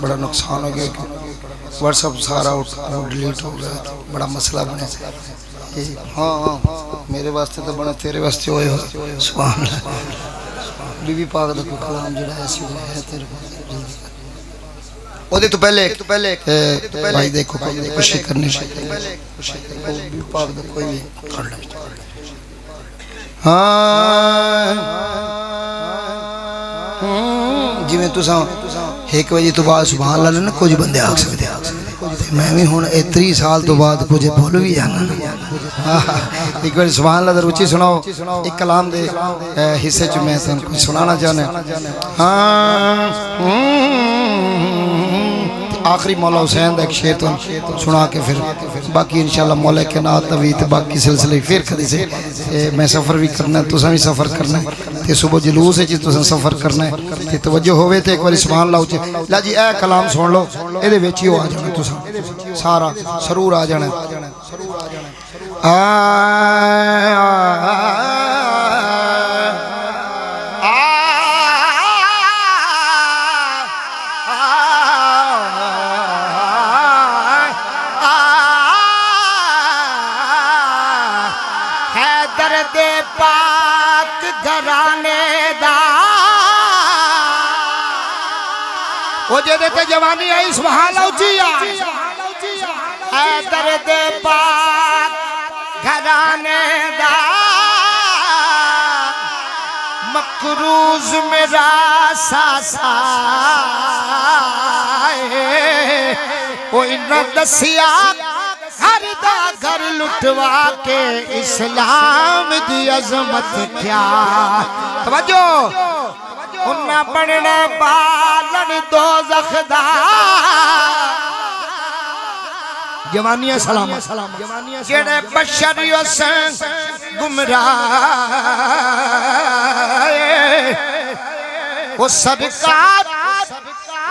بڑا نقصان ہو گیا کہ واٹس اپ سارا ڈیلیٹ ہو گیا بڑا مسئلہ بنے ہاں میرے واسطے تو بنا تیرے واسطے ہوئے ہو سبحان اللہ بی بی پاک دا کوئی کلام جڑا ایسی ہوئے ہے تیرے کو جلدی کر وہ تو پہلے بھائی دیکھو خوشی کرنی کوئی بھی ہاں جی میں تساں 1 بجے تو بعد سبحان اللہ نا کچھ بندے آ سکتے میں بھی ہوں 30 سال تو بعد کچھ بول بھی جانا ایک بار سبحان اللہ در اچھی سناؤ ایک کلام دے حصے چ میں کچھ سنانا چاہنا ہاں آخری مولا حسین دا ایک شعر تو سنا کے پھر باقی انشاءاللہ مولا کے نات نویت باقی سلسلے پھر کدی سے میں سفر بھی کرنا ہے تساں بھی سفر کرنا ہے تے صبح جلوس ہے جی تساں سفر کرنا ہے تے توجہ ہوئے تے ایک بار سبحان اللہ اچھے لا جی اے کلام سن لو اے دے وچ ہی آ جانا تساں سارا سرور آ جانا پاک گھرانے دا وہ جے تے جوانی آئی سبحان اللہ اچھی اے درد پاک گھرانے دا مقروض میرا ساسا وہ انہاں دسیا ہر دا گھر لٹوا کے اسلام دی عظمت کیا توجہ انہاں بننا بالن دوزخ دا جوانیاں سلامت جڑے بشر حسین گمراہ وہ سرکار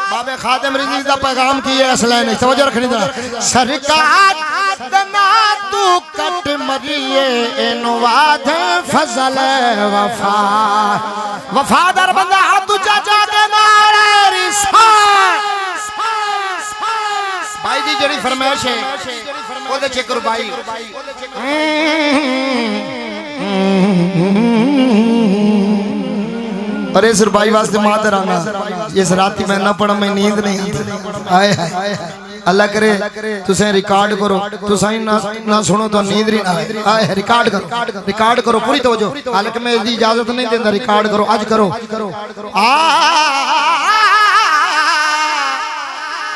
بابے خادم رضی دا پیغام کی ہے اصلہ نہیں توجہ رکھنی دا سرکار دنا تو کٹ مریے انواد فضل وفا وفادار بندہ ہاتھ چاچا کے نعرہ رسالت بھائی جی جڑی فرمائش ہے وہ دے چکر بھائی اور اس ربائی واسطے ماتر آنا اس راتی میں نہ پڑھا میں نیند نہیں آتا آئے آئے اللہ کرے تسیں ریکارڈ کرو تسیں نہ سنو تو نیند نہیں آئے ریکارڈ کرو پوری توجہ حالانکہ میں دی اجازت نہیں دیندہ ریکارڈ کرو آج کرو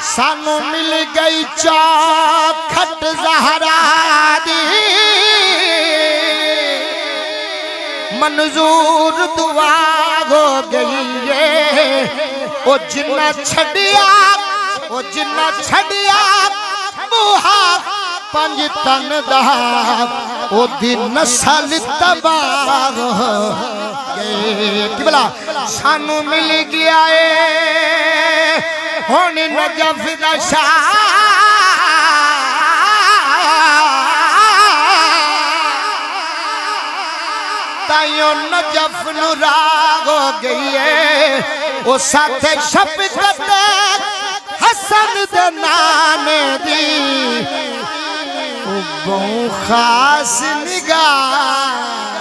سانو مل گئی چوکھٹ زہرا دی منظور دعا ہو گئی ہے او جنہ چھڑیا بوہا 5 تن دا او دی نسل تباہ ہو گئی قبلہ سانو مل گیا ہے ہون نجف دا شاہ تائیوں نجف نراغ ہو گئی ہے وہ ساتھ شفقت حسن دنانے دی بہوں خاص نگاہ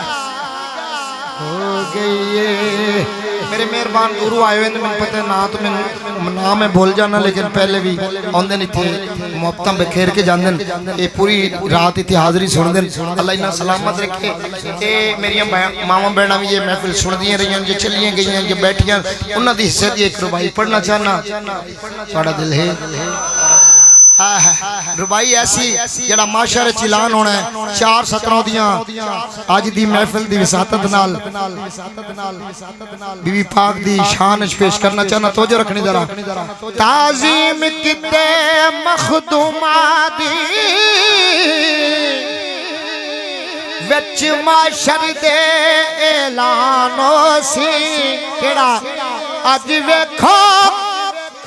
ہو گئی ہے میرے مہربان گروہ آئے ہوئے میں پتہ نہ تو میں نام بھول جانا لیکن پہلے بھی آندے نہیں تھے محبتاں بکھیر کے جاندن یہ پوری رات تھی حاضری سن دن اللہ انہاں سلامت رکھے کہ میری ماما بہنہ بھی یہ محفل سن دیئے رہی ہیں یہ چلیے گئی ہیں یہ بیٹھیاں انہاں دی حصے دی ایک ربائی پڑھنا چاہنا ساڑا دل ہے ربائی ایسی جڑا معاشر چلان ہونا ہے 4 17 دیاں آج دی محفل دی وساطت نال بی بی پاک دی شانش پیش کرنا چاہنا توجہ رکھنی ذرا تعظیم کتے مخدومہ دی وچ معاشر دے اعلانوں سی کیڑا آج ویکھو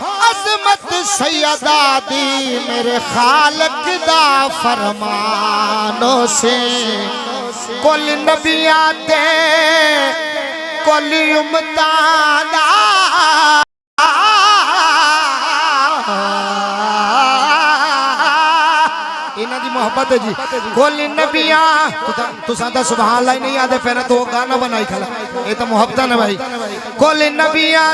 عظمت سیدہ دی میرے خالق دا فرمانوں سے کل نبیات کل امتانا انہاں دی محبت ہے جی کل نبیاں تو سادہ سبحان اللہ نہیں آدھے پہنا تو گانا بنائی کھلا یہ تو محبت ہے بھائی کل نبیاں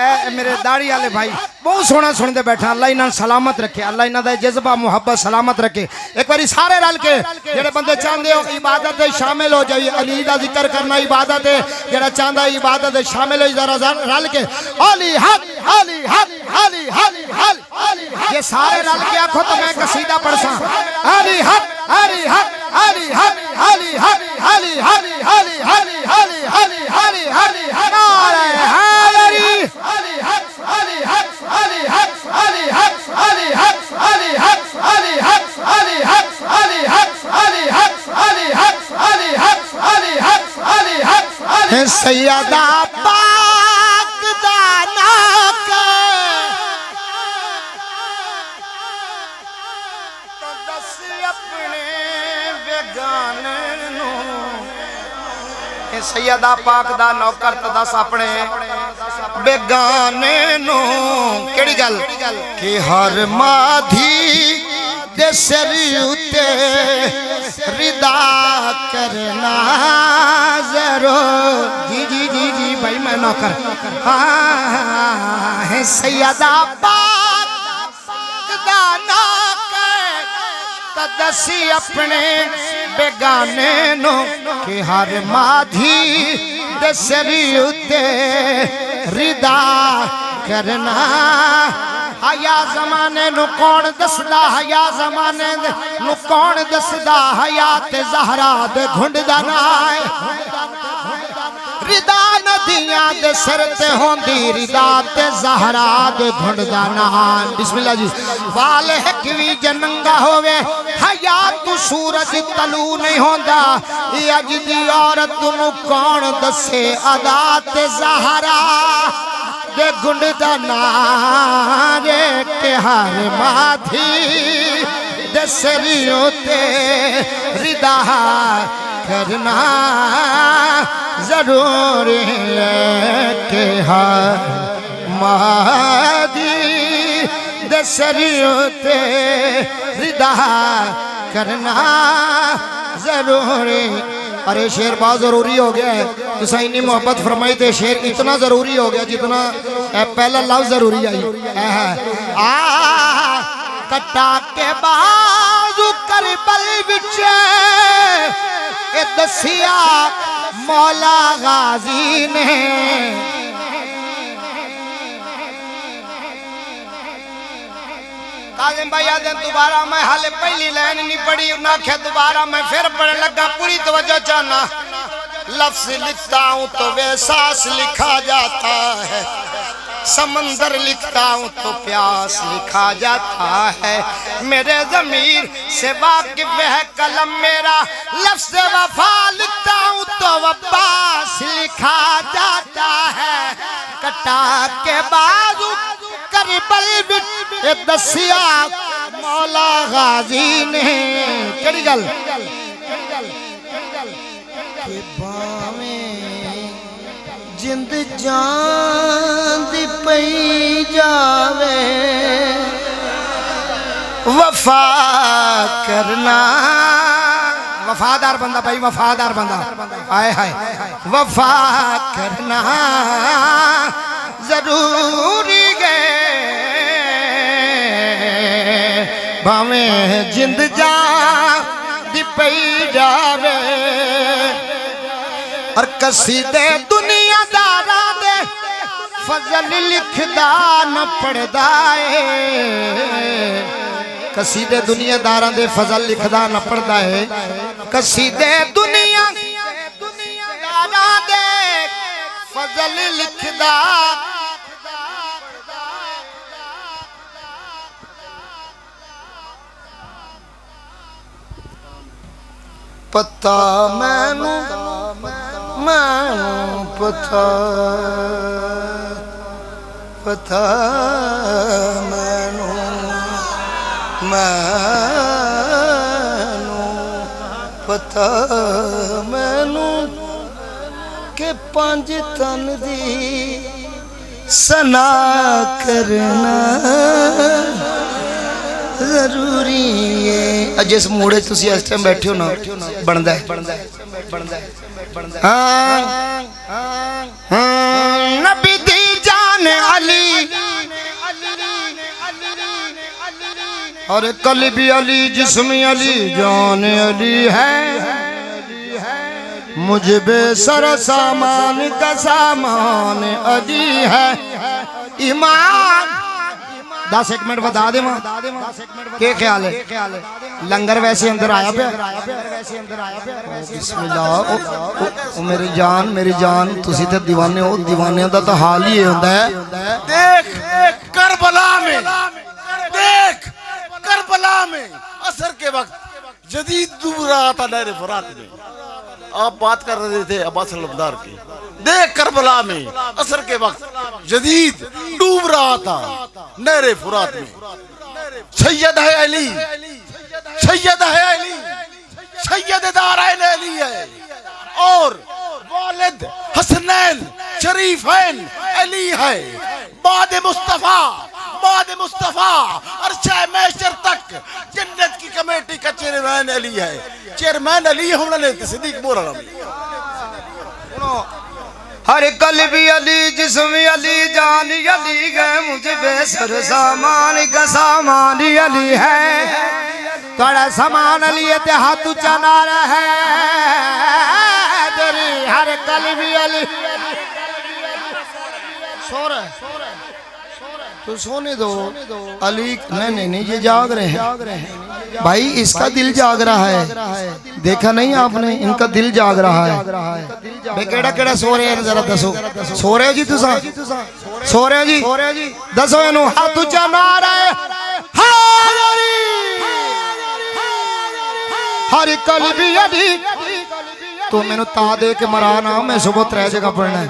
اے میرے داڑھی والے بھائی بہت سونا سنتے بیٹھا اللہ انہاں سلامت رکھے اللہ انہاں دا جذبہ محبت سلامت رکھے ایک باری سارے رل کے جڑے بندے چاہندے ہو عبادت شامل ہو جائے علی دا ذکر کرنا عبادت ہے جڑا چاہندا عبادت شامل ہو ذرا رل کے علی حق علی حق علی حق یہ سارے رل کے آکھو تو میں قصیدہ پڑھساں علی حق علی حق علی حق علی حق علی حق علی حق علی حق علی حق نعرہ حیدری علی حق علی حق علی حق علی حق علی حق علی حق علی حق علی حق علی حق علی حق علی حق علی حق علی حق علی حق سیدہ پاک دانا کا تو دس اپنے بیگانے نو سیدہ پاک دا نوکر تو دس اپنے بیگانے نو کیڑی گل کہ ہر مادھی دے سری اتے ردا کرنا ضرور جی جی جی جی بھائی میں نوکر ہے سیدہ پاک دا نوکر تو دسی اپنے بیگانے نو کہ ہر مادھی دے سری اتے ردا کرنا حیا زمانے نو کون دسدا حیا زمانے نو کون دسدا حیات زہرا دے گھنڈ دا نائے ردا ندیاں دے سر تے ہوندی ردا تے زہرا دے گھنڈ دا نائے بسم اللہ جی وال حکوی جننگا ہوئے حیات سورج تلو نہیں ہوندا یہ اج دی عورت نو کون دسے ادا تے زہرا دے گنڈ دا نارے کہ ہر مادھی دے سریوں تے ردا کرنا ضرور ہے کہ ہر مادھی دے سریوں تے ردا کرنا ضرور ہے ارے شیر بہت ضروری ہو گیا ہے حسینی محبت فرمائی تے شیر اتنا ضروری ہو گیا جتنا پہلا لفظ ضروری آئی کٹا کے بازو کربل بچے اے دسیا مولا غازی نے کاظم بھائی آدھیں دوبارہ میں حال پہلی لائن نہیں پڑھی نہ کہے دوبارہ میں پھر پڑھنے لگا پوری توجہ چاہنا لفظ لکھتا ہوں تو احساس لکھا جاتا ہے سمندر لکھتا ہوں تو پیاس لکھا جاتا ہے میرے ضمیر سے واقف ہے قلم میرا لفظ وفا لکھتا ہوں تو وباس لکھا جاتا ہے کٹا کے بازو کربل بچ دسیا مولا غازی نے کڑی گل کہ باویں جند جان دی پئی جاوے وفا کرنا وفادار بندہ بھائی وفادار بندہ آئے ہائے وفا کرنا ضروری گئے بھاویں جند جان دی پئی جاوے اور قصیدے دنیا دارا دے فضل لکھدا نہ پڑھدا ہے قصیدے دنیا دارا دے فضل لکھدا نہ پڑھدا ہے قصیدے دنیا دارا دے فضل لکھدا پتہ مینوں پتہ پتہ مینوں پتہ مینوں کہ پانچ تن دی سنا کرنا ضروری ہے جس موڑے تسی اس ٹائم بیٹھے ہو نا بندا ہے نبی دی جان علی اور قلب علی جسم علی جان علی ہے مجھ بے سر سامان کا سامان علی ہے ایمان 10 ایک منٹ بتا دے ماں کیا خیال ہے لنگر ویسے اندر آیا پہ بسم اللہ او میری جان تسی تے دیوانے ہو دیوانے دا تو حال ہی ہوندہ ہے دیکھ کربلا میں عصر کے وقت جدید ڈوب رہا تھا نہر فرات میں آپ بات کر رہے تھے عباس علمدار کی دیکھ کربلا میں عصر کے وقت جدید ڈوب رہا تھا نہر فرات میں سید ہے علی سید دارین علی ہے اور والد حسنین شریفین علی ہے بعد مصطفیٰ عرشہ محشر تک جنت کی کمیٹی کا چیئرمین علی ہے چیئرمین علی ہم نے صدیق مورا ہر قلب علی جسم علی جان علی گئے مجھ بے سر سامان کا سامان علی ہے تھوڑا سامان علی تے ہاتھ چنا رہے تیری ہر قلب علی سو رہے تو سونے دو علی نہیں یہ جاگ رہے ہیں بھائی اس کا دل جاگ رہا ہے دیکھا نہیں آپ نے ان کا دل جاگ رہا ہے بے کیڑا سو رہے ہیں ذرا دسو سو رہے جی تسا سو رہے جی دسو انہوں ہاتھ اچھا نعرہ ہر قلبی علی تو میں نے تا دے کے مرانا میں صبح 3 جگہ پڑھنا ہے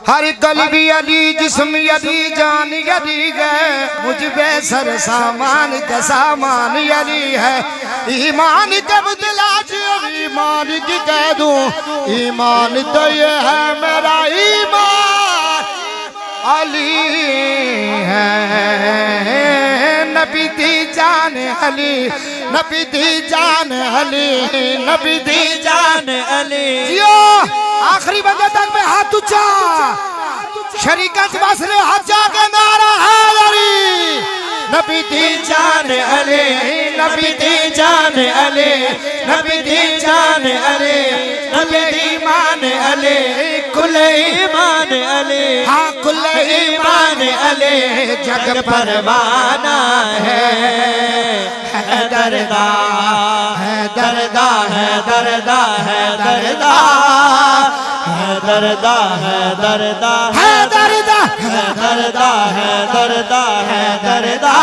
ہر قلبی علی جسم علی جان علی گئے مجھ بے سر سامان کا سامان علی ہے ایمان کے بدلاج ایمان کی کہہ دوں ایمان تو یہ ہے میرا ایمان علی ہے نبی دی جان علی نبی دی جان علی نبی دی جان علی جیو آخری بندے تک میں ہاتھ اچھا شریکت بسرے ہاتھ جا کے نعرہ ہے علی نبی دی جان علی نبی دی جان علی نبی دی جان علی نبی دی ایمان علی کل ایمان علی ہاں کل ایمان علی جگ پروانہ ہے دردہ ہے دردہ ہے دردہ ہے دردہ ہے دردہ ہے دردہ ہے دردہ ہے دردہ ہے دردہ ہے دردہ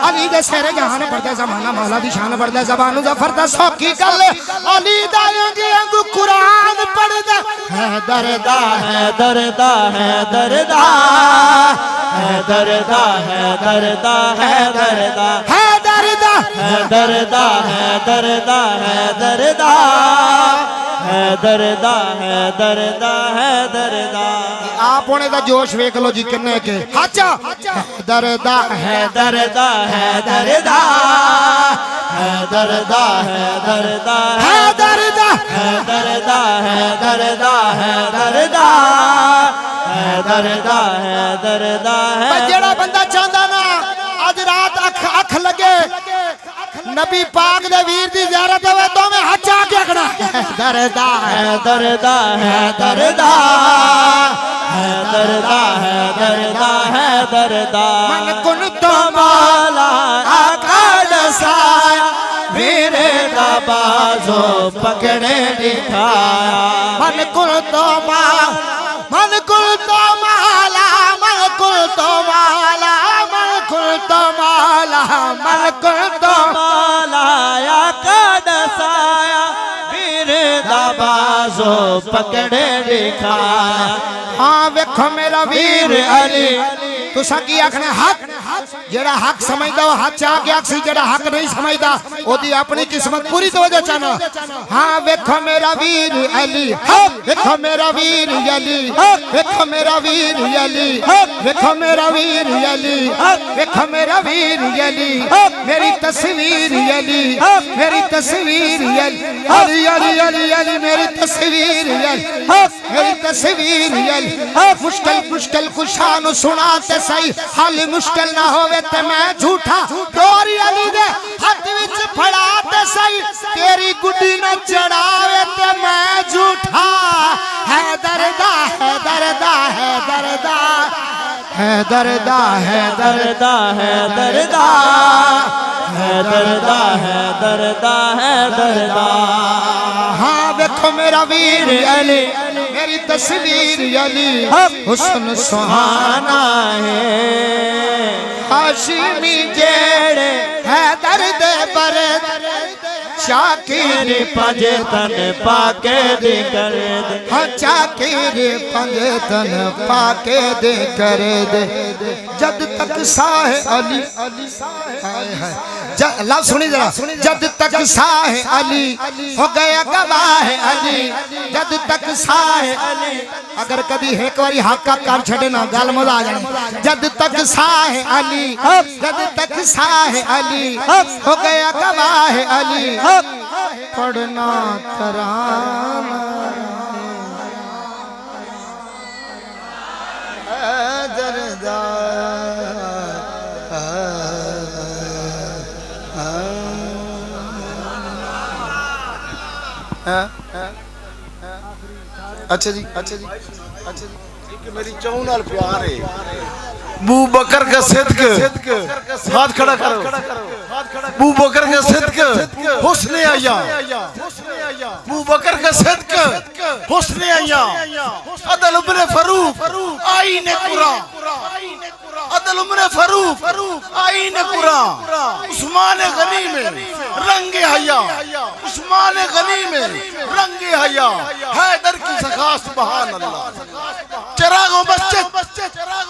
علی دے سیر جہان پردہ زمانہ مولا دی شان پردہ زبانو زفردہ سوکی کل علی دائیں گے انگو قرآن پردہ ہے دردہ ہے دردہ ہے دردہ ہے دردہ ہے دردہ ہے دردہ ہے دردہ ہے دردہ ہے دردہ ہے دردہ ہے دردہ ہے دردہ ہے دردہ آپ ہونے دا جوش ویک لو جی کنے کے ہاچا دردہ ہے دردہ ہے دردہ ہے دردہ ہے دردہ ہے دردہ ہے دردہ ہے دردہ ہے دردہ ہے دردہ ہے دردہ ہے جڑا بندہ چاہندا نا آج رات اکھ لگے نبی پاک دے ویر دی زیارت ہوئے تو میں ہاتھ چاہ کے اکھنا دردہ ہے دردہ ہے دردہ ہے دردہ ہے دردہ ہے دردہ من کن تو مولا آقا دسایا میرے دا بازو پکڑے دکھایا من کن تو مولا من کن تو مولا من کن تو مولا من کن تو مولا من کن تو مولا آقا دسایا میرے دا بازو پکڑے دکھایا ہاں ویکھو میرا ویر علی تو سکی آکھنے حق جڑا حق سمجھدا وہ ہاتھ چاہ کے آکھ سی جڑا حق نہیں سمجھدا وہ دی اپنی قسمت پوری توجہ چاہنا ہاں ویکھو میرا ویر علی ویکھو میرا ویر علی ویکھو میرا ویر علی ویکھو میرا ویر علی ویکھو میرا ویر علی میری تصویر علی میری تصویر علی علی علی علی علی میری تصویر علی میری تصویر علی مشکل مشکل کشان سناتے سہی حال مشکل نہ ہوئے تے میں جھوٹا دوری علی دے ہاتھ وچ پھڑاتے سہی تیری گڈی نہ چڑھاوے تے میں جھوٹا ہے دردہ ہے دردہ ہے دردہ ہے دردہ ہے دردہ ہے دردہ ہے دردہ ہے دردہ ہے دردہ ہاں دیکھو میرا ویر علی میری تصویر علی حسن سہانا ہے ہاشمی جیڑے ہے درد برد چاکیر پنجتن پاکے دے کر دے ہاں چاکیر پنجتن پاکے دے کر دے جد تک ساہ علی اللہ سنی ذرا جد تک ساہ علی ہو گیا گواہ علی جد تک ساہ علی اگر کبھی ایک واری حقہ کر چھڑے نا گال مزہ آ جانے جد تک ساہ علی جد تک ساہ علی ہو گیا گواہ علی پڑھنا ترانہ دردہ اچھا جی اچھا جی اچھا جی کہ میری چون نال پیار ہے بو بکر کا صدق ہاتھ کھڑا کرو بو بکر کا صدق حسن آیا بو بکر کا صدق حسن آیا عدل ابن فاروق آئین قرآن عدل ابن فاروق آئین قرآن عثمان غنی میں رنگ حیا عثمان غنی میں رنگ حیا حیدر کی سخا سبحان اللہ چراغ و مسجد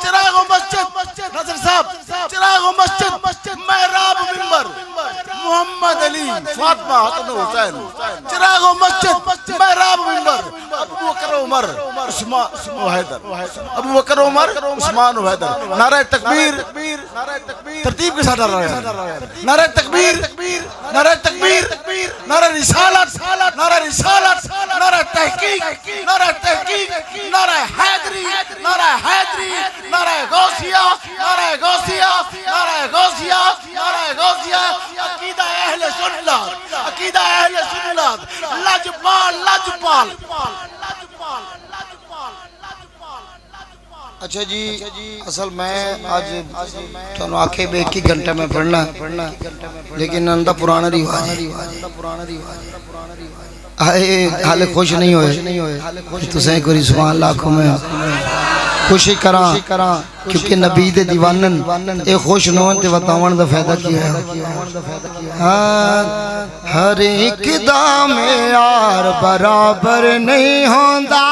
چراغ و مسجد نظر صاحب چراغ و مسجد محراب منبر محمد علی فاطمہ حسن حسین چراغ و مسجد محراب منبر ابو بکر عمر عثمان و حیدر ابو بکر عمر عثمان و حیدر نعرہ تکبیر ترتیب کے ساتھ نعرہ تکبیر نعرہ تکبیر نعرہ رسالت نعرہ رسالت نعرہ تحقیق نعرہ تحقیق نعرہ حیدری نعرہ حیدری نعرہ غوثیہ نعرہ غوثیہ نعرہ غوثیہ نعرہ غوثیہ عقیدہ اہل سنت عقیدہ اہل سنت لجپال لجپال اچھا جی اصل میں آج تو آنکھیں بے ایک ہی گھنٹے میں پڑھنا لیکن اندہ پرانا رواج آئے حال خوش نہیں ہوئے تو سہیں کوئی سبحان اللہ کو میں خوشی کراں کیونکہ نبی دے دیوانن اے خوش نوان تے وطاون دا فیدہ کیا ہے ہر ایک دام یار برابر نہیں ہوندہ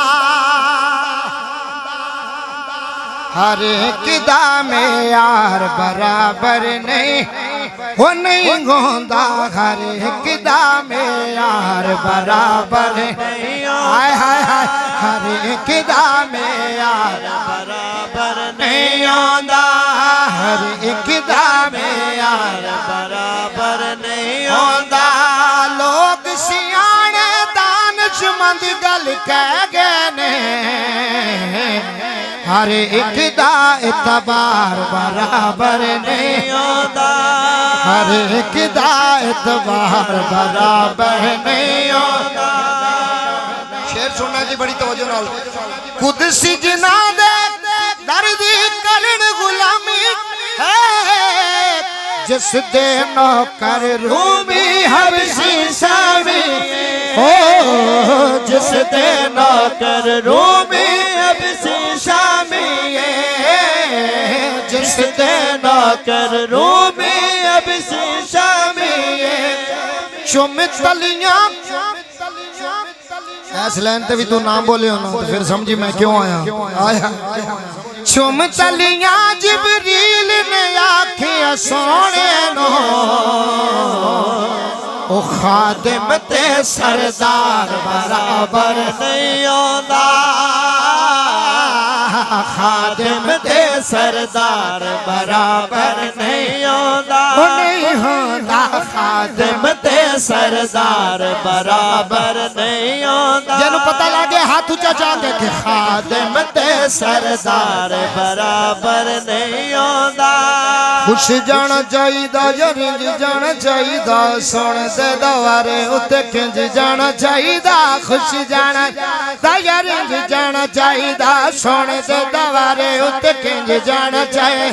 ہر ایک دام یار برابر نہیں وہ نہیں ہوندہ ہر ایک دام یار برابر نہیں آئے ہائے ہائے ہر ایک دام یار برابر نہیں ہوندہ ہر ایک دام یار برابر نہیں ہوندہ لوگ سیانے دانش مند گل کہہ گئے نے ہر ایک دا اعتبار برابر نہیں ہوتا ہر ایک دا اعتبار برابر نہیں ہوتا شعر سننا جی بڑی توجہ نال خود سجنا دے دردی کرن غلامی ہے جس دے نوکر رومی حبشی شامی جس دے نوکر رومی حبشی شامی جس دے نوکر رومی حبشی شامی چم تلیاں ایس لین تے بھی تو نام بولے ہونا تو پھر سمجھی میں کیوں آیا چم تلیاں جبریل نے آکھیا سونے نو او خادم تے سردار برابر نہیں ہوندہ خادم تے سردار برابر نہیں ہوندا نہیں ہوندا خادم تے سردار برابر نہیں ہوندا جنوں پتہ لگے ہاتھ اونچا چا کے کہ خادم تے سردار برابر نہیں ہوندا خوش جانا چاہیدا جرنج جانا چاہیدا سن دے دوارے اتے کنج جانا چاہیدا خوش جانا جرنج جانا چاہیدا سن دے دوارے اتے کنج جانا چاہے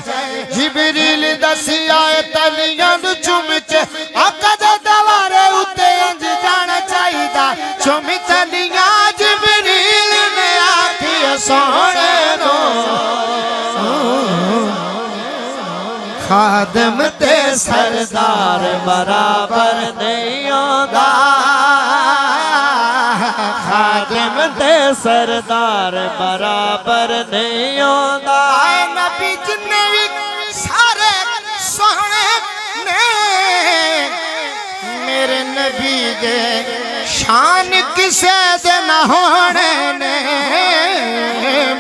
جبریل دسی آئے تلیاں دو چمچ آقا دے دوارے اتے انج جانا چاہیدا چمی تلیاں جبریل نے آکھی سونے نو خادم تے سردار برابر نہیں ہوندا خادم تے سردار برابر نہیں ہوندا اے نبی جنے بھی سارے سوہنے نے میرے نبی دے شان کسے دے نہ ہونے نے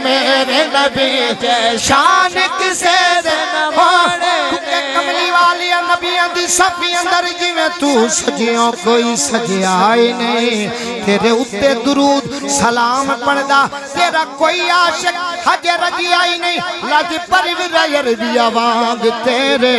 میرے نبی دے شان کسے دے نہ ہونے کملی والی نبیاں دی صفی اندر جی میں تو سجیوں کوئی سجیا ہی نہیں تیرے اتے درود سلام پڑھدا تیرا کوئی عاشق حج رجیا ہی نہیں لج پرور دیا وانگ تیرے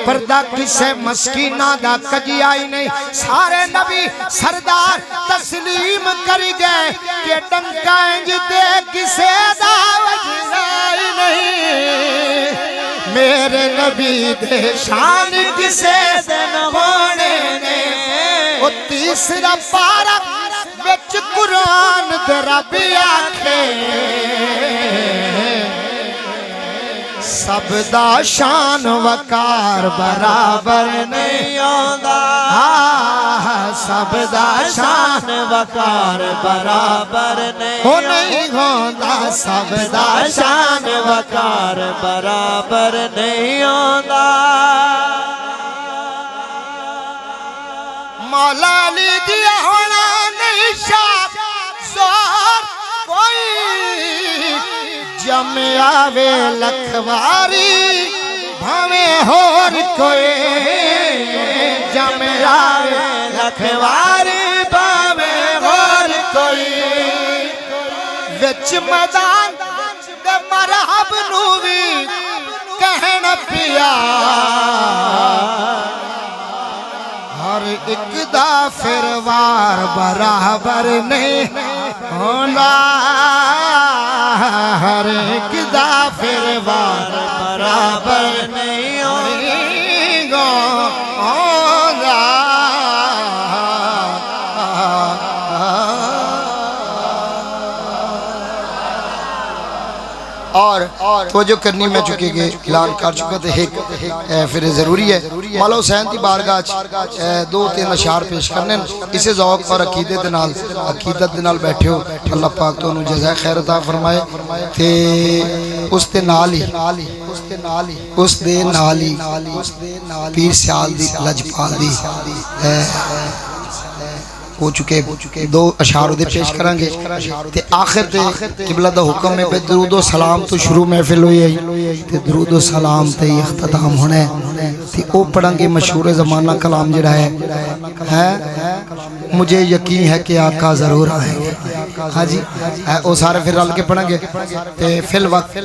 پردہ کسے مسکینہ دا کجیا ہی نہیں سارے نبی سردار تسلیم کری گئے کہ ڈنکا انج دے کسے دا وجہ ہی نہیں میرے نبی دے شان کسے دن ہونے نے وہ تیسرا پارا بچ قرآن درب آکھے سب دا شان وقار برابر نہیں ہوندا سب دا شان وقار برابر نہیں ہوندا سب دا شان وقار برابر نہیں ہوندا مولا علی دیا ہونا نہیں شاک زور کوئی جمع آوے لکھواری بھامیں ہور کوئی جمع آوے لکھواری بھامیں ہور کوئی وچ میدان دے مرحب نووی کہنا پیا ہر ایک دا فروار برابر نہیں ہونا ہر ایک دا فروار برابر نہیں ہونا اور توجہ کرنی میں چکے گے اعلان کر چکا تھے ایک پھر ضروری ہے مولا حسین دی بارگاہ دو تین اشعار پیش کرنے اسے ذوق اور عقیدت دے نال بیٹھے ہو اللہ پاک تو انہوں جزائے خیر عطا فرمائے تے اس دے نال ہی پیر سیال دی لجپال دی ہو چکے دو اشعار دے پیش کرانگے تے آخر تے قبلہ دا حکم میں درود و سلام تو شروع محفل ہوئی ہے تے درود و سلام تے اختتام ہونا ہے تے او پڑھنگے مشہور زمانہ کلام جڑا ہے مجھے یقین ہے کہ آقا ضرور آئیں گے ہاں جی او سارے پھر رل کے پڑھنگے تے فی الوقت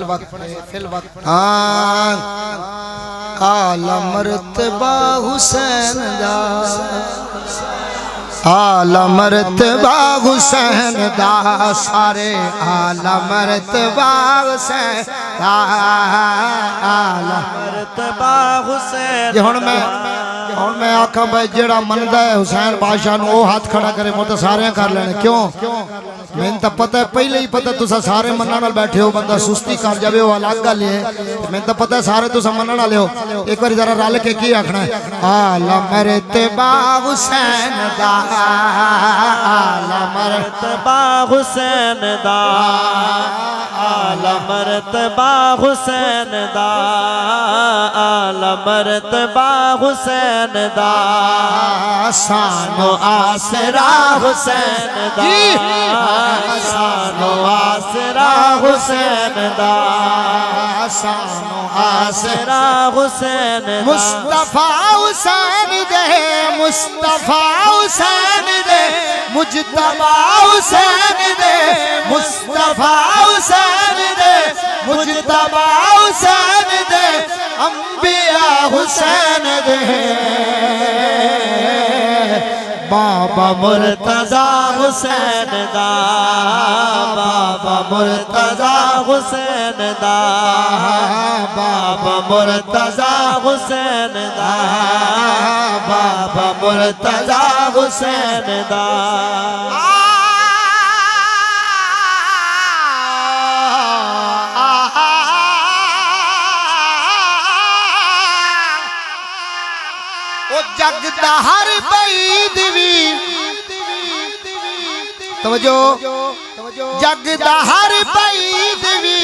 اعلی مرتبہ حسین دا اعلی مرتبہ حسین دا سارے اعلی مرتبہ حسین دا اعلی مرتبہ حسین یہ ہن میں آکھاں بھائی جڑا مندا ہے حسین بادشاہ نو او ہاتھ کھڑا کرے مو سارے کر لینے کیوں میں تا پتہ ہے پہلے ہی پتہ تسا سارے منن نال بیٹھے ہو بندہ سستی کر جاوے او الگ گل ہے میں تا پتہ ہے سارے تسا منن والے ہو ایک بار ذرا رل کے کی آکھنا ہے اعلی مرتبہ حسین دا اعلی مرتبہ حسین دا اعلی مرتبہ حسین دا اعلی مرتبہ حسین دا آسان و آسرا حسین دا آسان و آسرا حسین دا آسان و آسرا حسین دا مصطفیٰ حسین دے مصطفیٰ حسین دے مجتبی حسین دے مصطفیٰ حسین دے مجتبی حسین دے انبیاء حسین دے بابا مرتضی حسین دا بابا مرتضی حسین دا بابا مرتضی حسین دا بابا مرتضی حسین دا جگ دا ہر بعید وی توجہ جگ دا ہر بعید وی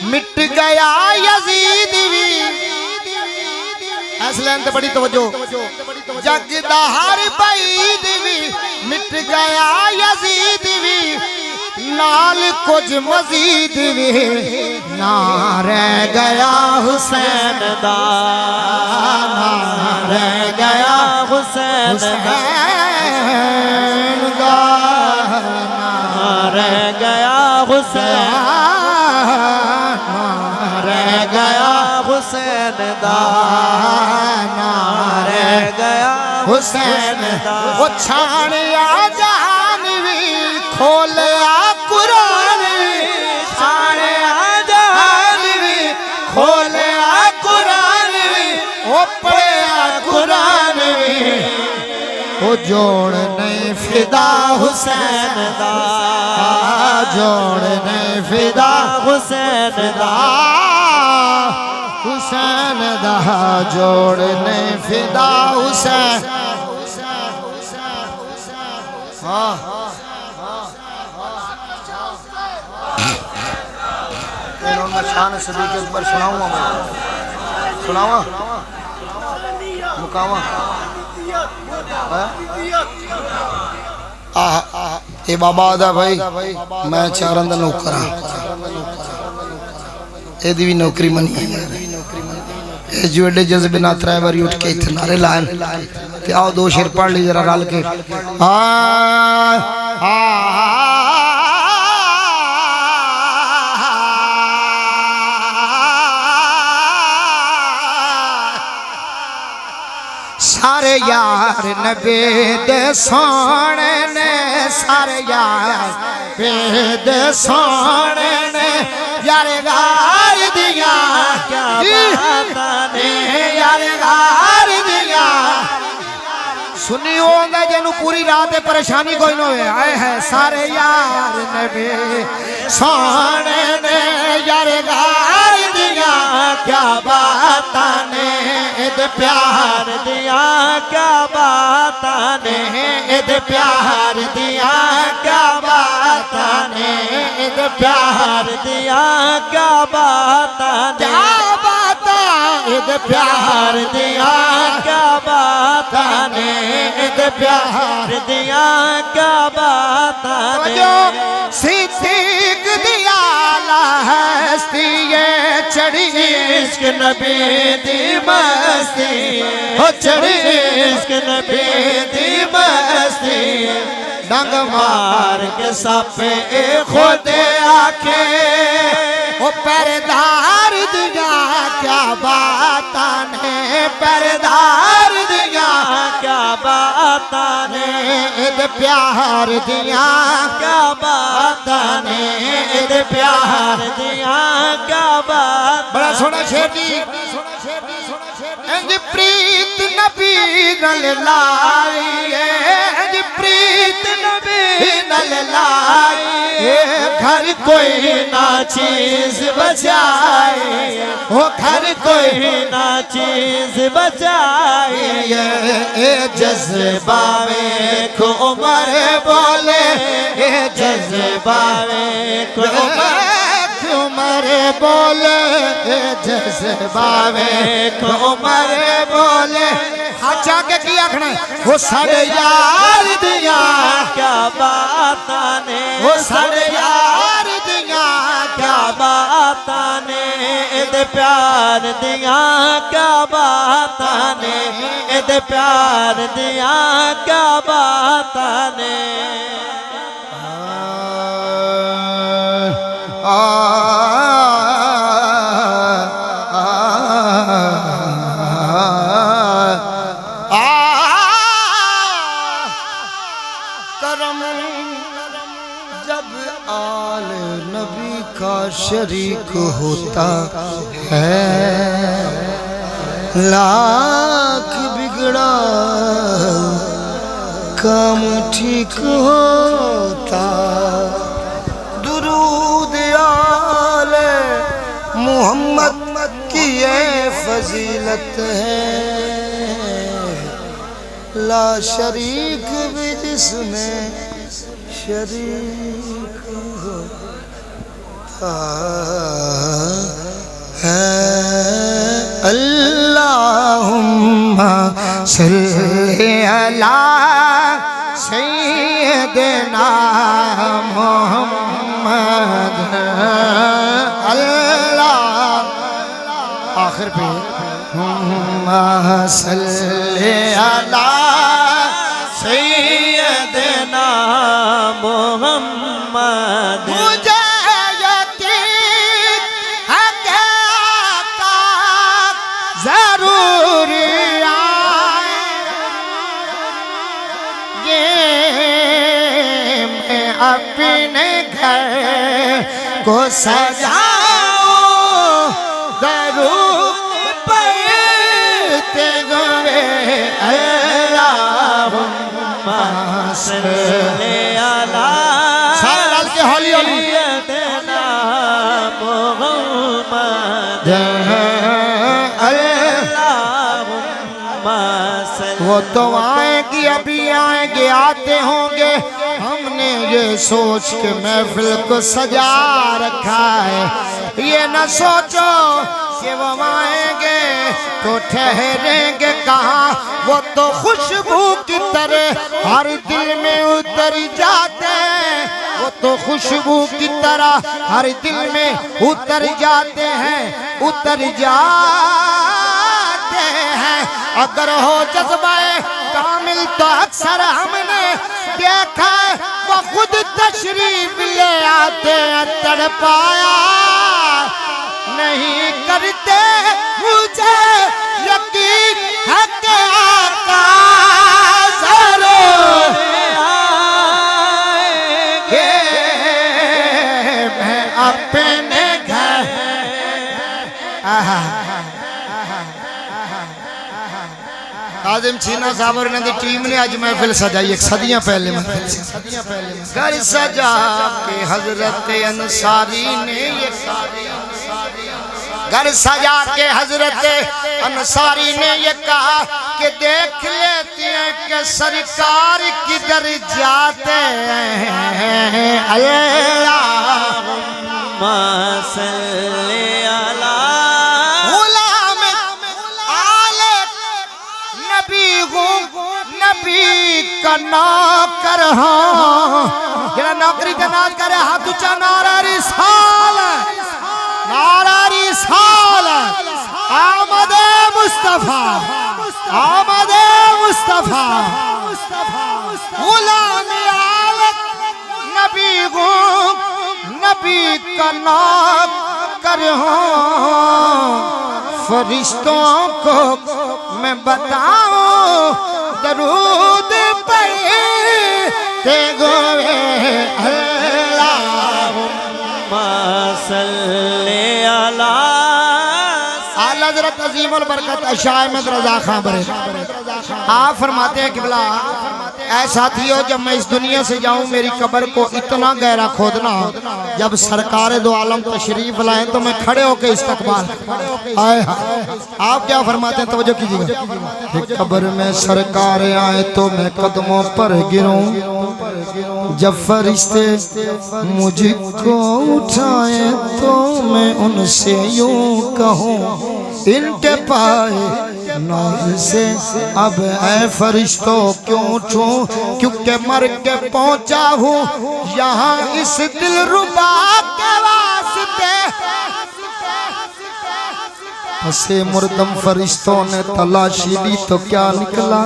مٹ گیا یزید وی اس لین تے بڑی توجہ جگ دا ہر بعید وی مٹ گیا یزید وی نال کچھ مزید وی نہ رہ گیا حسین دا نہ رہ گیا حسین دا نہ رہ گیا حسین نہ رہ گیا حسین دا نہ رہ گیا حسین دا وہ چھاڑیا جہان وی کھولیا قرآن وی چھاڑیا جہان وی کھولیا قرآن وی وہ پڑھیا قرآن وی وہ جوڑ نہیں فدا حسین دا جوڑ نہیں فدا حسین دا حسین دا جوڑ نہیں فدا حسین میں شان صدیق اکبر سناؤں گا میں سناؤں مقامہ اے بابا دا بھائی میں چارند نوکرہ اے دیوی نوکری منی ہے اے جو اڈے جذب ناترائے باری اٹھ کے اتنارے لائن تے آؤ دو شیر پڑھ لی ذرا رال کے سارے یار نبی دے سونے نے سارے یار نبی دے سونے نے یار غار دیا کیا بات نے یار غار دیا سنی ہوگا جنو پوری رات پریشانی کوئی نہ ہوئے آئے ہیں سارے یار نبی سونے نے یار غار دیا کیا بات نے اد پیار دیا کیا بات نے اد پیار دیا کیا بات نے اد پیار دیا کیا بات کیا بات اد پیار دیا کیا بات نے اد پیار دیا کیا بات نے صدیق دیا ہستی چڑھی عشق نبی دی مستی ہو چڑھی عشق نبی دی مستی ڈنگ مار کے سپے خود آکھے وہ پردار دیا کیا بات نے پردار دیا کیا بات نے اد پیار دیا کیا بات نے اد پیار دیا کیا بات بڑا سونا شیٹی انج پریت نبی نل لائیے انج پریت نبی نل لائیے گھر کوئی نہ چیز بچائے وہ گھر کوئی نہ چیز بچائے اے جذبہ میں کو عمر بولے اے جذبہ میں کو عمر بولے اے جذبہ میں کو عمر بولے چاہ کے کی آکھنا ہے وہ ساڑے یار دیاں کیا باتاں نے وہ ساڑے یار دیاں کیا باتاں نے دے پیار دیاں کیا باتاں نے دے پیار دیاں کیا باتاں نے کرم جب آل نبی کا شریک ہوتا ہے لاکھ بگڑا کام ٹھیک ہوتا درود آل محمد کی یہ فضیلت ہے لا شریک بھی جس میں شریک ہوتا ہے اللہم صلی علی سیدنا محمد اللہ آخر پہ صلی علی سیدنا محمد مجھے یقین ہے کہ آقا ضرور آئیں گے میں اپنے گھر کو سجاؤں درود پڑھتے ہوئے اللہم صلی علی سارے لال کے ہولی ہولی سیدنا محمد اللہم صلی وہ تو آئیں گی ابھی آئیں گے آتے ہوں گے ہم نے یہ سوچ کے محفل کو سجا رکھا ہے یہ نہ سوچو کہ وہ آئیں گے تو ٹھہریں گے کہاں وہ تو خوشبو کی طرح ہر دل میں اتر جاتے ہیں وہ تو خوشبو کی طرح ہر دل میں اتر جاتے ہیں اگر ہو جذبہ کامل تو اکثر ہم نے دیکھا ہے وہ خود تشریف لے آتے ہیں تڑپایا نہیں کرتے مجھے یقین ہے کہ آقا ضرور آئیں گے میں اپنے گھر کاظم چھینا صاحب اور انہوں نے ٹیم نے آج محفل سجائی ایک صدیاں پہلے محفل گھر سجا کے حضرت انصاری نے یہ گھر سجا کے حضرت انصاری نے یہ کہا کہ دیکھ لیتی ہیں کہ سرکار کدھر جاتے ہیں اللہم صلی علی غلام آل نبی ہوں نبی کا نوکر ہوں جنہا نوکری جنات کرے ہاتھ اچھا نعرہ رسالت نعرہ رسالت آمد مصطفیٰ آمد مصطفیٰ غلام آل نبی ہوں نبی کا نوکر ہوں فرشتوں کو میں بتاؤں درود پڑھتے ہوئے اللہم صلی علی اعلیٰ حضرت عظیم البرکت شاہ احمد رضا خان برے آپ فرماتے ہیں قبلہ اے ساتھیو جب میں اس دنیا سے جاؤں میری قبر کو اتنا گہرا کھودنا جب سرکار دو عالم تشریف لائیں تو میں کھڑے ہو کے استقبال آئے آپ کیا فرماتے ہیں توجہ کیجئے گا کہ قبر میں سرکار آئے تو میں قدموں پر گروں جب فرشتے مجھ کو اٹھائیں تو میں ان سے یوں کہوں ان کے پائے ناز سے اب اے فرشتوں کیوں چھوں کیونکہ مر کے پہنچا ہوں یہاں اس دل ربا کے واسطے پسے مردم فرشتوں نے تلاشی لی تو کیا نکلا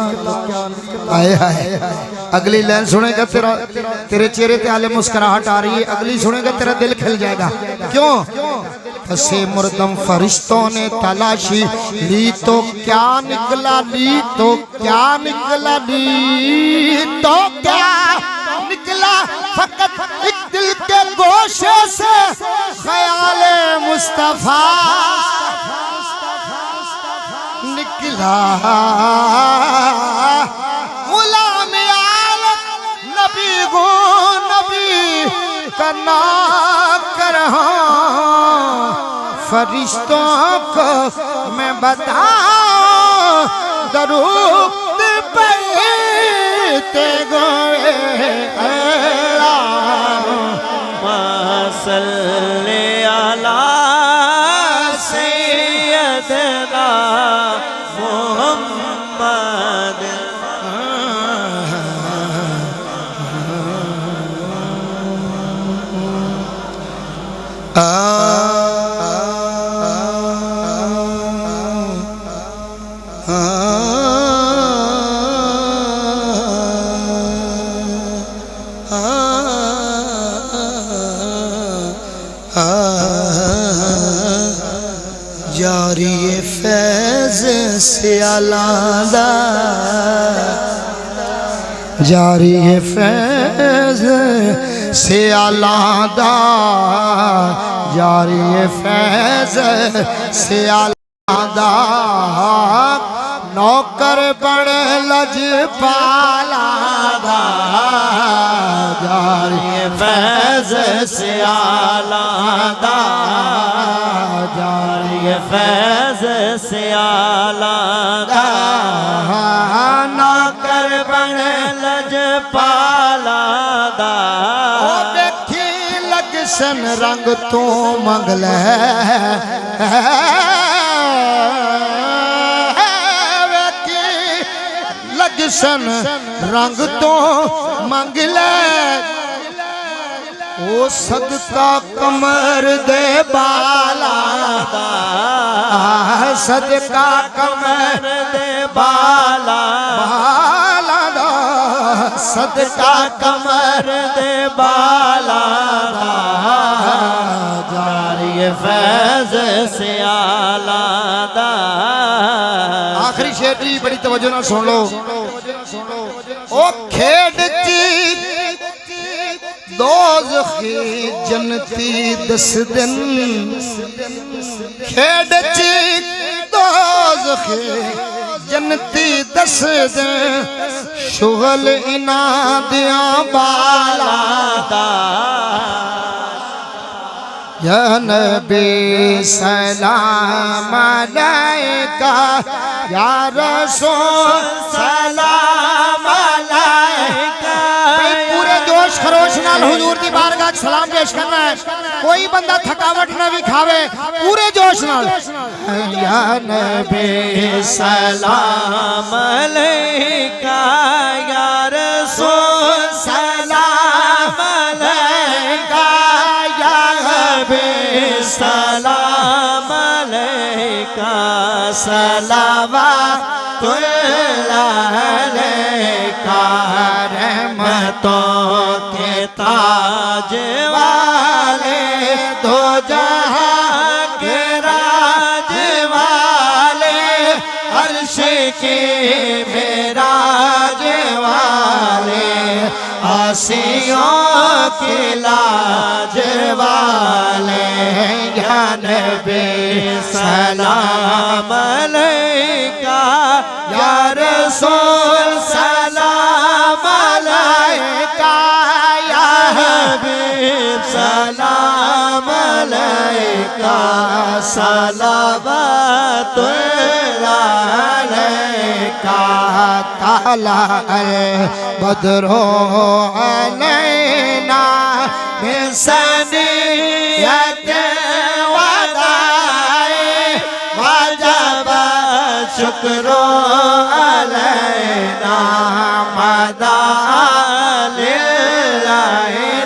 آئے آئے اگلی لین سنے گا تیرے چہرے تے آلے مسکراہٹ آ رہی ہے اگلی سنے گا تیرا دل کھل جائے گا کیوں پسے مردم فرشتوں نے تلاشی لی تو کیا نکلا لی تو کیا نکلا لی تو کیا نکلا فقط ایک دل کے گوشے سے خیال مصطفیٰ نکلا غلام عالم نبی گو نبی کا ناکر ہوں فرشتوں کو میں بتاؤں درود پڑھتے گوئے صلی علی سیدنا محمد جاری فیض سے علادہ جاری فیض سے علادہ جاری فیض سے علادہ نوکر بڑے لجپالا دا جاری فیض سے علادہ جاری فیض سے علادہ نوکر بڑے لجپالا دا دیکھی لگسن رنگ تو منگل لگسن رنگ تو منگل او صدقہ کمر دے بالا صدقہ کمر دے بالا دا صدقہ کمر دے بالا جاری فیض سے علادہ آخری شعر دی بڑی توجہ نہ سن لو او کھیڑ چی دوزخی جنتی دس دن کھیڑ چی دوزخی جنتی دس دن شغل انادیاں بالا یا نبی سلام علیکہ یا رسول سلام علیکہ پورے جوش خروش نال حضور دی بارگاہ سلام پیش کرنا ہے کوئی بندہ تھکاوٹ نہ بھی کھاوے پورے جوش نال یا نبی سلام علیکہ یا رسول سلام علیکہ یا حبیب سلام علیکہ صلوات اللہ علیکہ رحمتوں کے تاج والے دو جہاں کے راج والے عرش کے معراج والے آسیوں کے لاج والے یا نبی سلام علیکہ یا رسول سلام علیکہ یا حبیب سلام علیکہ صلوات اللہ علیکہ طلع البدر علینا من ثنیۃ الوداع وجب شکر علینا مدى للہ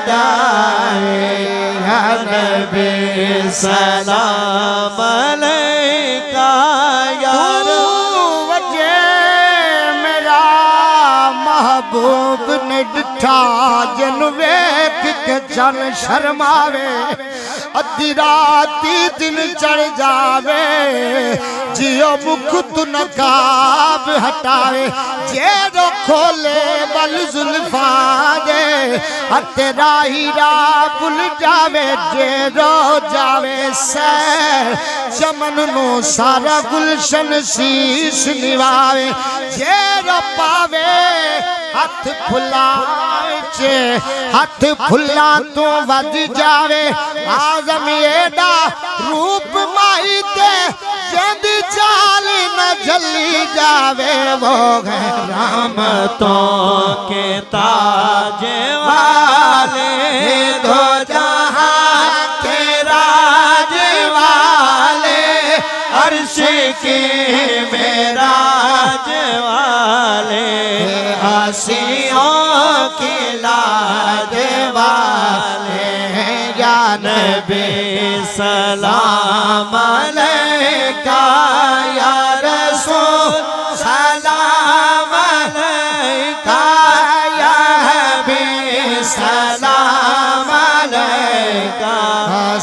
دائے یا نبی سلام علیکہ یا وجہ میرا محبوب نے ڈٹھا جن ویک کے جن شرماوے ادھی راتی دن چڑھ جاوے جیو مکھ تو نقاب ہٹاوے جیدو کھولے بل زلفاں دے تیرا ہی راہ بھل جاوے جیدو جاوے سیر چمن نو سارا گلشن سیس نواوے جیدو پاوے ہاتھ پھلا ہاتھ پھلا تو ود جاوے آزم ایڈا روپ مائی تے جند چال نہ جلی جاوے وہ ہے رحمتوں کے تاج والے دو جہاں کے راج والے عرش کی معراج والے حسینوں کی لاج والے یا نبی سلام علیکہ یا رسول سلام علیکہ یا حبیب سلام علیکہ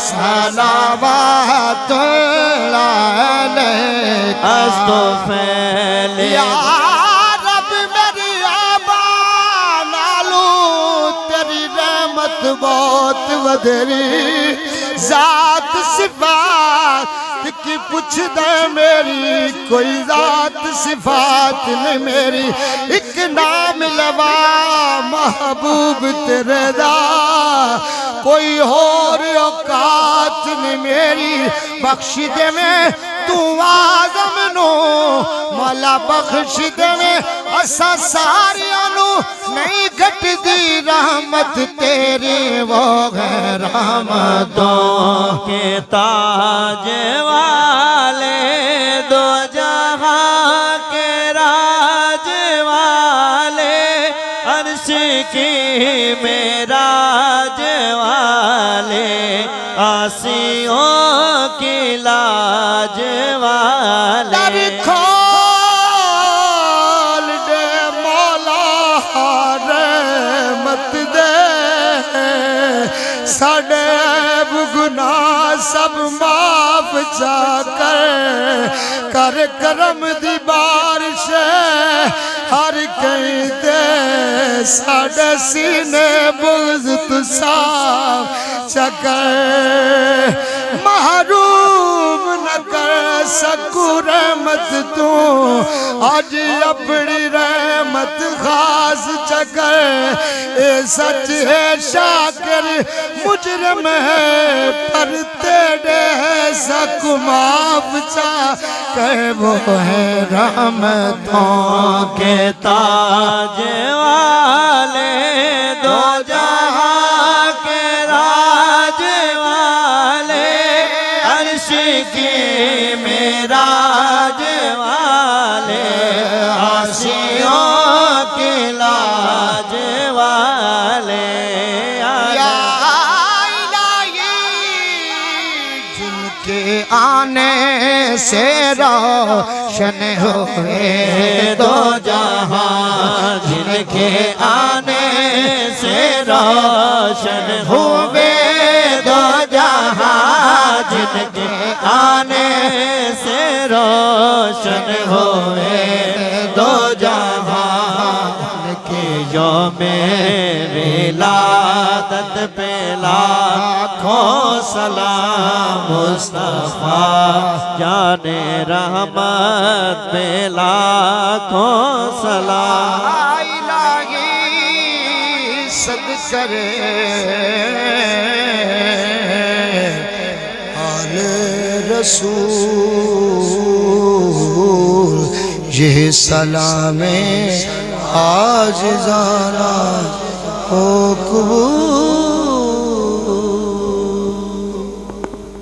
صلوات اللہ علیکہ استغفر یا رب میری آبان آلو تیری رحمت بہت ودری ذات صفات کی پوچھ دے میری کوئی ذات صفات نہیں میری ایک نام لوا محبوب تیرے دا کوئی اور اوقات نہیں میری بخش دے میں تو آزم نو مولا بخش دے میں اسا ساریاں نو نہیں گھٹ دی رحمت تیری وہ ہے رحمتوں کے تاج والے دو جہاں کے راج والے عرش کی معراج والے آسیوں کی لاج والے در کھول دے مولا رحمت دے ساڑے گناہ سب معاف چا کر کرم دی بارش ہر کہیں دے ساڑے سینے بغض تو صاف چکر محروم نہ کر سکو رحمت تو آج اپنی رحمت خاص چکر اے سچ ہے شاکر مجرم ہے پر تیرے سکو معاف چا کہ وہ ہے رحمتوں کے تاج والے دو جہاں کے راج والے عرش کی معراج والے حسینوں کی لاج والے یا الہی جن کے آنے سے روشن ہوئے دو جہاں جن کے آنے سے روشن ہوئے دو جہاں جن کے آنے سے روشن ہوئے دو جہاں کے یوم ولادت پہ لاکھوں سلام مصطفیٰ جان رحمت پہ لاکھوں سلام الہی صد کرے آل رسول یہ سلام آج زارا ہو قبول